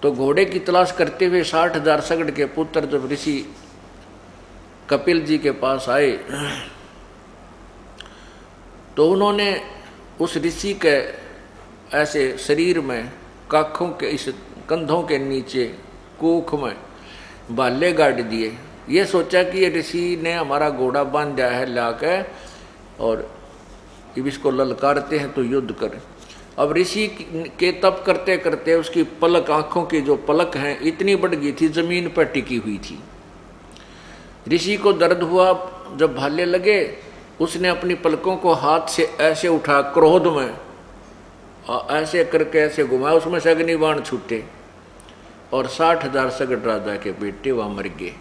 तो घोड़े की तलाश करते हुए 60,000 सगड़ के पुत्र जब ऋषि कपिल जी के पास आए, तो उन्होंने उस ऋषि के ऐसे शरीर में, काखों के इस कंधों के नीचे कोख में भाले गाड़ दिए। ये सोचा कि ये ऋषि ने हमारा घोड़ा बांध दिया है लाके, और अब इसको ललकारते हैं तो युद्ध करें। अब ऋषि के तप करते करते उसकी पलक, आंखों की जो पलक हैं, इतनी बढ़ गई थी, जमीन पर टिकी हुई थी। ऋषि को दर्द हुआ, जब भाले लगे उसने अपनी पलकों को हाथ से ऐसे उठा, क्रोध में ऐसे करके ऐसे घुमाया, उसमें से अग्निबाण छूटे और 60,000 सगड़ राजा के बेटे वहां मर गए।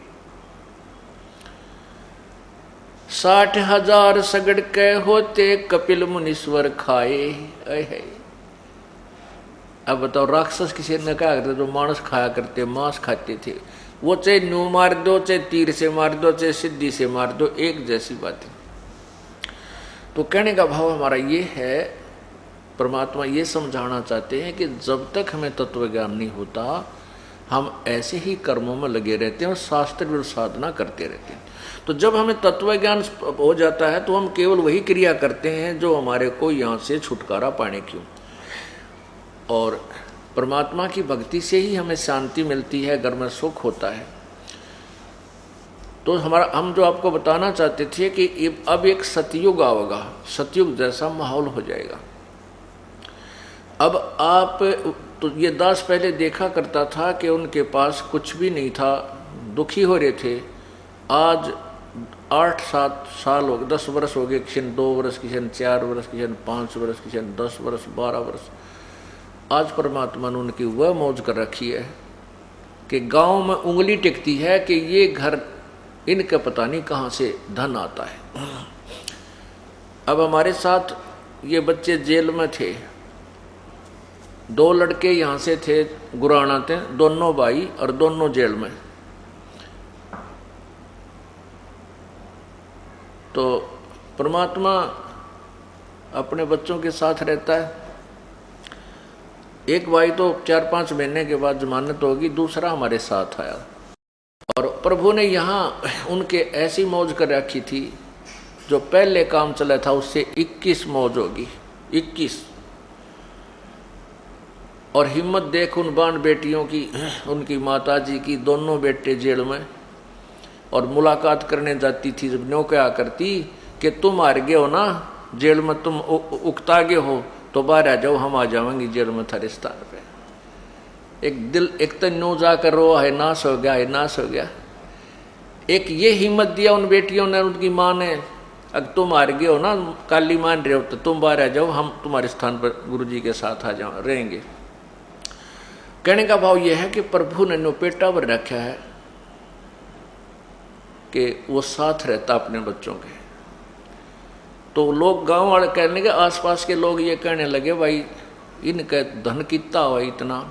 60,000 सगड़ के होते कपिल मुनीश्वर खाए। अब बताओ, राक्षस किसी ने क्या करते? जो मांस खाया करते, मांस खाते थे, वो चाहे न्यू मार दो, चाहे तीर से मार दो, चाहे सिद्धि से मार दो, एक जैसी बात है। तो कहने का भाव हमारा ये है, परमात्मा ये समझाना चाहते हैं कि जब तक हमें तत्व ज्ञान नहीं होता, हम ऐसे ही कर्मों में लगे रहते हैं और शास्त्र विरुद्ध साधना करते रहते हैं। तो जब हमें तत्व ज्ञान हो जाता है तो हम केवल वही क्रिया करते हैं जो हमारे को यहाँ से छुटकारा पाने क्यों। और परमात्मा की भक्ति से ही हमें शांति मिलती है, घर में सुख होता है। तो हम जो आपको बताना चाहते थे कि अब एक सतयुग आएगा, सतयुग जैसा माहौल हो जाएगा। अब आप तो ये दास पहले देखा करता था कि उनके पास कुछ भी नहीं था, दुखी हो रहे थे। आज 8-7 साल हो गए, 10 वर्ष हो गए, किसी ने 2 वर्ष, किसी ने 4 वर्ष, किसी ने 5 वर्ष, किसी ने 10 वर्ष, 12 वर्ष। आज परमात्मा ने उनकी वह मौज कर रखी है कि गांव में उंगली टिकती है कि ये घर, इनका पता नहीं कहाँ से धन आता है। अब हमारे साथ ये बच्चे जेल में थे, 2 लड़के यहाँ से थे, गुराना थे, दोनों भाई और दोनों जेल में। तो परमात्मा अपने बच्चों के साथ रहता है। एक भाई तो 4-5 महीने के बाद जमानत होगी, दूसरा हमारे साथ आया। और प्रभु ने यहाँ उनके ऐसी मौज कर रखी थी, जो पहले काम चला था उससे 21 मौज होगी, 21। और हिम्मत देख उन बाण बेटियों की, उनकी माता जी की, दोनों बेटे जेल में। और मुलाकात करने जाती थी, जब न्यों क्या करती कि तुम हार गए हो ना जेल में, तुम उकता गए हो, तो बाहर आ जाओ, हम आ जाएंगे जेल में थारे स्थान पे। एक तो न्यों जाकर रो, है नाश हो गया, है नाश हो गया। एक ये हिम्मत दिया उन बेटियों ने, उनकी माँ ने, अगर तुम हार गए हो ना, काली मान रहे हो, तो तुम बाहर आ जाओ, हम तुम्हारे स्थान पर गुरु जी के साथ आ जाओ, रहेंगे। कहने का भाव यह है कि प्रभु ने नो पेटा पर रखा है कि वो साथ रहता अपने बच्चों के। तो लोग गांव वाले कहने लगे, आसपास के लोग ये कहने लगे, भाई इनका धन कितना हुआ इतना,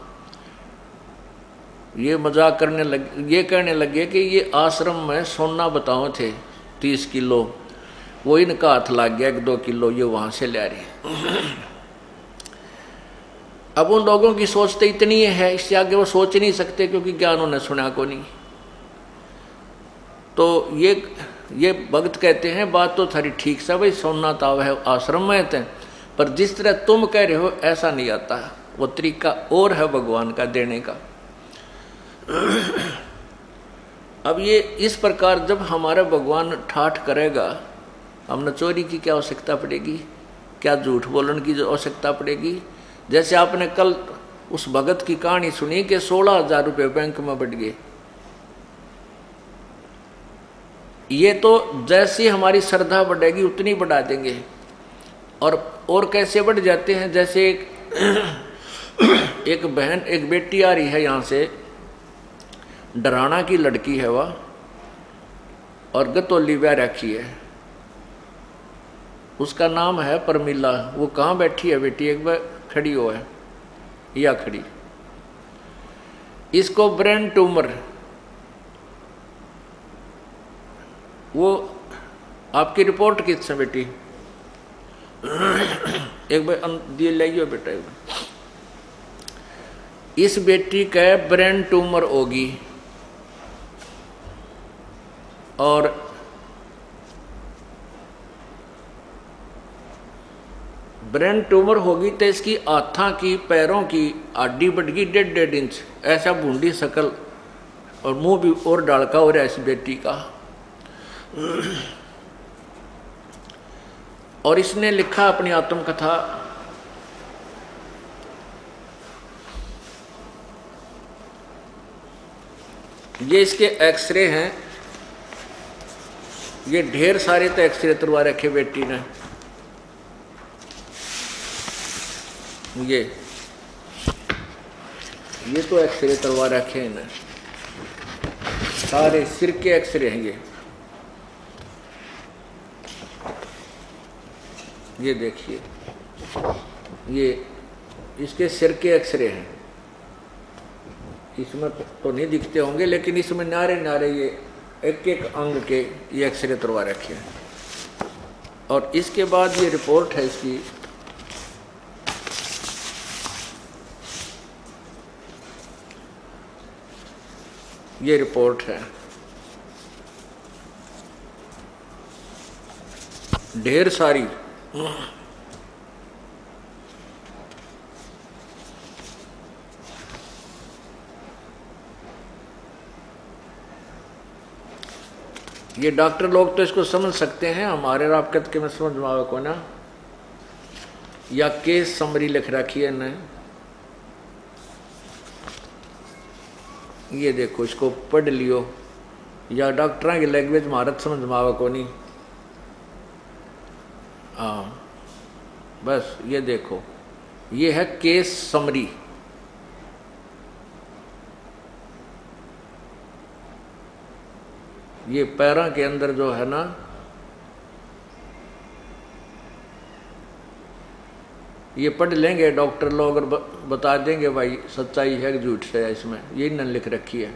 ये मजाक करने लगे, ये कहने लगे कि ये आश्रम में सोना बताओ थे 30 किलो, वो इनका हाथ लग गया 1-2 किलो ये वहां से ले रही। अब उन लोगों की सोच तो इतनी है, इससे आगे वो सोच ही नहीं सकते क्योंकि ज्ञान उन्हें सुना को नहीं। तो ये भक्त कहते हैं बात तो थारी ठीक सा भाई, सोना ताव है आश्रम में थे, पर जिस तरह तुम कह रहे हो ऐसा नहीं आता, वो तरीका और है भगवान का देने का। अब ये इस प्रकार जब हमारा भगवान ठाठ करेगा, हमने चोरी की क्या आवश्यकता पड़ेगी, क्या झूठ बोलने की आवश्यकता पड़ेगी। जैसे आपने कल उस भगत की कहानी सुनी कि 16,000 रुपये बैंक में बढ़ गए। ये तो जैसी हमारी श्रद्धा बढ़ेगी उतनी बढ़ा देंगे। और कैसे बढ़ जाते हैं, जैसे एक बहन, एक बेटी आ रही है यहाँ से, डराना की लड़की है वह, और गतौली ब्याह रखी है, उसका नाम है परमिला। वो कहाँ बैठी है बेटी, एक बार खड़ी हो है या खड़ी, इसको ब्रेन ट्यूमर, वो आपकी रिपोर्ट किस है बेटी, एक बार दिए लाइए बेटा, एक बार। इस बेटी का ब्रेन ट्यूमर होगी, और ब्रेन ट्यूमर होगी तो इसकी हाथों की पैरों की हड्डी बढ़ गई 1.5 इंच, ऐसा बूंदी शकल, और मुंह भी और डालका हो रहा है इस बेटी का। और इसने लिखा अपनी आत्मकथा, ये इसके एक्सरे हैं, ये ढेर सारे तो एक्सरे तुरवा रखे बेटी ने। ये तो एक्सरे तुरवा रखे हैं ना, सारे सिर के एक्सरे हैं ये देखिए, ये इसके सिर के एक्सरे हैं। इसमें तो नहीं दिखते होंगे, लेकिन इसमें नारे नारे ये एक अंग के ये एक्सरे तुरवा रखे हैं। और इसके बाद ये रिपोर्ट है इसकी, ये रिपोर्ट है, ढेर सारी। ये डॉक्टर लोग तो इसको समझ सकते हैं, हमारे रापकत के में समझ में को ना, या केस समरी लिख रखी है ना, ये देखो इसको पढ़ लियो, या डॉक्टर की लैंग्वेज महारत समझ में आवे को नहीं। हाँ बस ये देखो, ये है केस समरी। ये पैरों के अंदर जो है ना, ये पढ़ लेंगे डॉक्टर लोग और बता देंगे भाई सच्चाई है कि झूठ है इसमें, यही न लिख रखी है।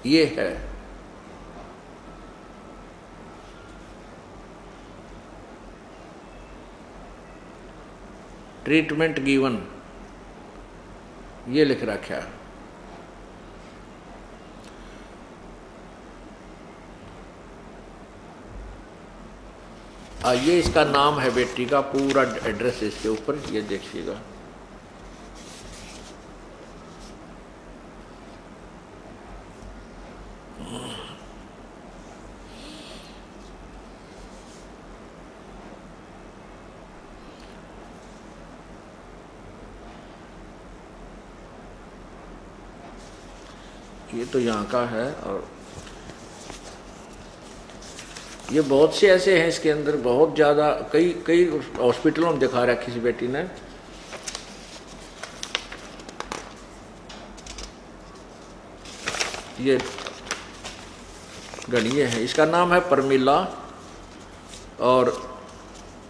ये है ट्रीटमेंट गिवन, ये लिख रखा है। ये इसका नाम है बेटी का, पूरा एड्रेस इसके ऊपर, ये देखिएगा। ये तो यहाँ का है, और ये बहुत से ऐसे हैं इसके अंदर, बहुत ज़्यादा, कई कई हॉस्पिटलों में दिखा रहा है किसी बेटी ने। ये गणिये है, इसका नाम है परमिला और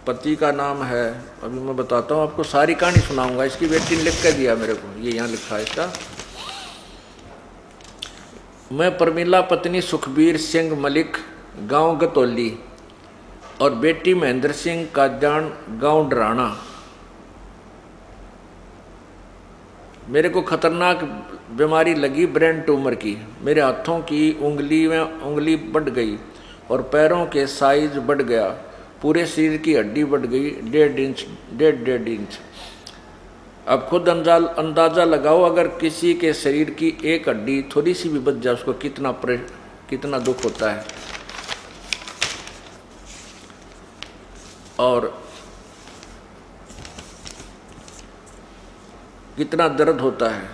पति का नाम है, अभी मैं बताता हूँ आपको, सारी कहानी सुनाऊंगा। इसकी बेटी ने लिख कर दिया मेरे को, ये यहाँ लिखा है इसका। मैं परमिला पत्नी सुखबीर सिंह मलिक, गांव गतौली, और बेटी महेंद्र सिंह काजान, गांव डराना। मेरे को खतरनाक बीमारी लगी ब्रेन ट्यूमर की। मेरे हाथों की उंगली में उंगली बढ़ गई और पैरों के साइज बढ़ गया। पूरे शरीर की हड्डी बढ़ गई 1.5 इंच। अब खुद अंदाजा लगाओ, अगर किसी के शरीर की एक हड्डी थोड़ी सी भी बच जाए, उसको कितना दुख होता है और कितना दर्द होता है।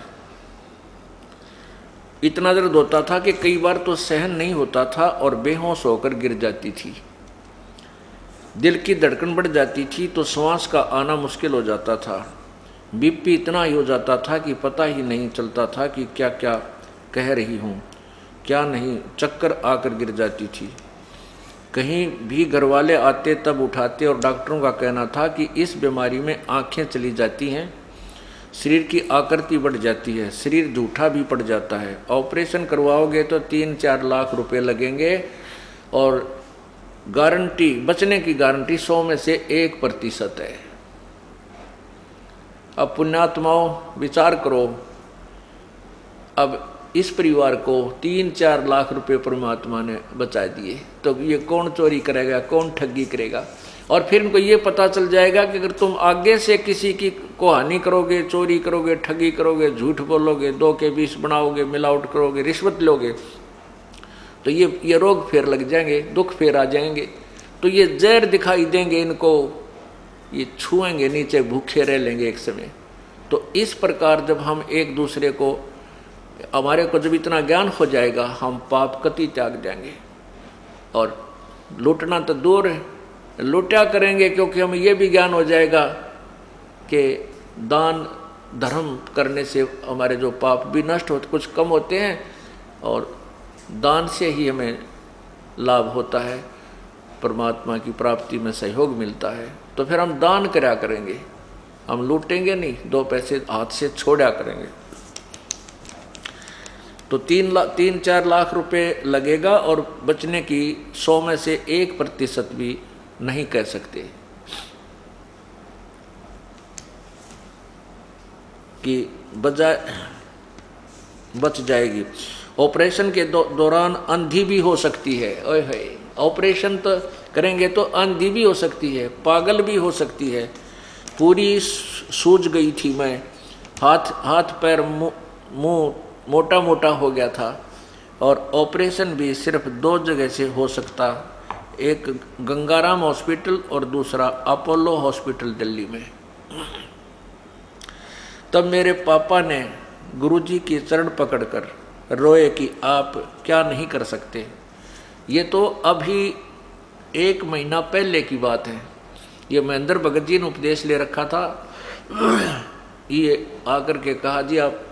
इतना दर्द होता था कि कई बार तो सहन नहीं होता था और बेहोश होकर गिर जाती थी। दिल की धड़कन बढ़ जाती थी तो श्वास का आना मुश्किल हो जाता था। बीपी इतना ही हो जाता था कि पता ही नहीं चलता था कि क्या क्या कह रही हूँ, क्या नहीं। चक्कर आकर गिर जाती थी। कहीं भी घरवाले आते तब उठाते और डॉक्टरों का कहना था कि इस बीमारी में आँखें चली जाती हैं, शरीर की आकृति बढ़ जाती है, शरीर झूठा भी पड़ जाता है। ऑपरेशन करवाओगे तो 3-4 लाख रुपए लगेंगे और गारंटी, बचने की गारंटी 100 में से 1% है। अब पुण्यात्माओं विचार करो, अब इस परिवार को 3-4 लाख रुपए परमात्मा ने बचा दिए, तो ये कौन चोरी करेगा, कौन ठगी करेगा। और फिर इनको ये पता चल जाएगा कि अगर तुम आगे से किसी की को हानि करोगे, चोरी करोगे, ठगी करोगे, झूठ बोलोगे, 2 के 20 बनाओगे, मिलावट करोगे, रिश्वत लोगे, तो ये रोग फिर लग जाएंगे, दुख फिर आ जाएंगे। तो ये जहर दिखाई देंगे इनको, ये छुएंगे नीचे, भूखे रह लेंगे एक समय। तो इस प्रकार जब हम एक दूसरे को, हमारे को जब इतना ज्ञान हो जाएगा, हम पाप कति त्याग जाएंगे और लूटना तो दूर है, लूटा करेंगे, क्योंकि हमें ये भी ज्ञान हो जाएगा कि दान धर्म करने से हमारे जो पाप भी नष्ट होते, कुछ कम होते हैं और दान से ही हमें लाभ होता है, परमात्मा की प्राप्ति में सहयोग मिलता है। तो फिर हम दान करा करेंगे, हम लूटेंगे नहीं, 2 पैसे हाथ से छोड़ा करेंगे। तो 3-4 लाख रुपए लगेगा और बचने की 100 में से 1% भी नहीं कह सकते कि बच जाएगी। ऑपरेशन के दौरान अंधी भी हो सकती है। ओए होए, ऑपरेशन तो करेंगे तो अंधी भी हो सकती है, पागल भी हो सकती है। पूरी सूज गई थी मैं, हाथ पैर मुंह मोटा मोटा हो गया था और ऑपरेशन भी सिर्फ 2 जगह से हो सकता, एक गंगाराम हॉस्पिटल और दूसरा अपोलो हॉस्पिटल दिल्ली में। तब मेरे पापा ने गुरुजी की चरण पकड़कर रोए कि आप क्या नहीं कर सकते। ये तो अभी 1 महीना पहले की बात है। ये महेंद्र भगत जी ने उपदेश ले रखा था। ये आकर के कहा, जी आप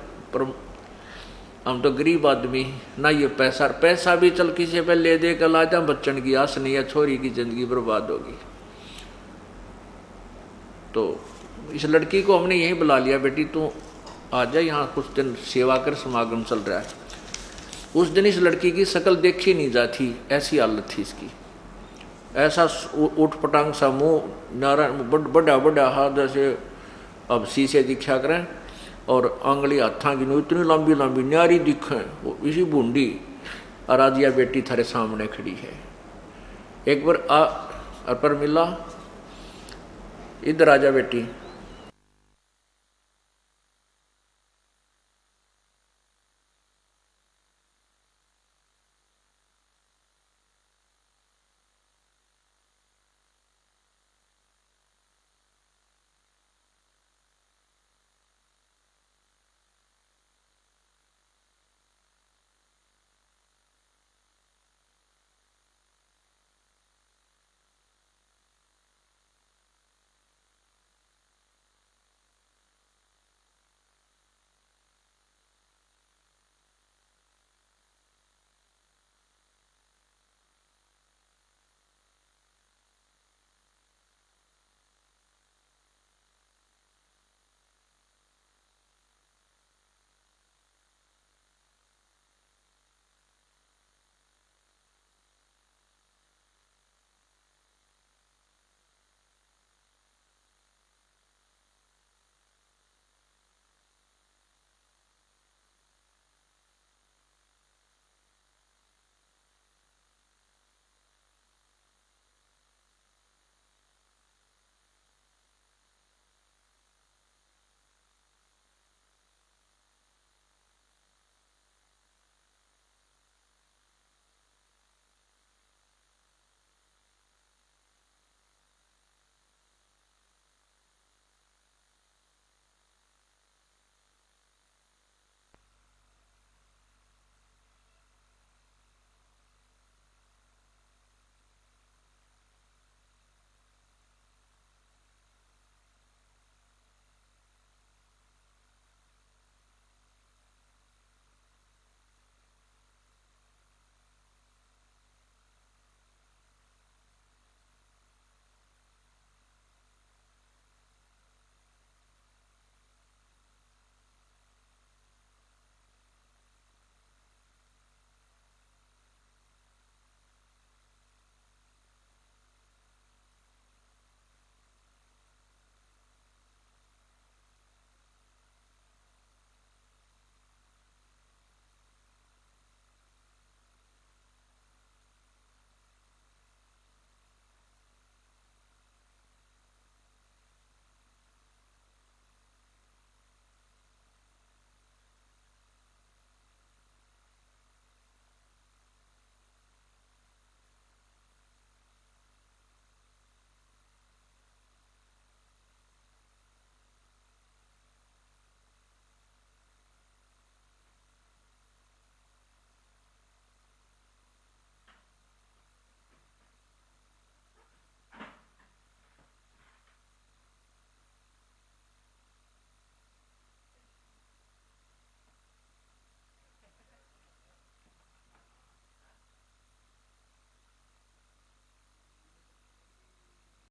हम तो गरीब आदमी ना, ये पैसा भी चल किसी पे ले दे कर ला जा, बच्चन की आस नहीं है, छोरी की जिंदगी बर्बाद होगी। तो इस लड़की को हमने यही बुला लिया, बेटी तू आ जा, यहाँ कुछ दिन सेवा कर, समागम चल रहा है। उस दिन इस लड़की की शक्ल देखी नहीं जाती, ऐसी हालत थी इसकी। ऐसा उठ पटांग सा मुँह, नारा बड़ा हाथ जैसे अब शीशे दिखा करें और आंगली हाथा की इतनी लंबी लंबी न्यारी दिखें, इसी बूंदी। और आज यह बेटी थारे सामने खड़ी है। एक बार पर मिला, इधर आजा बेटी।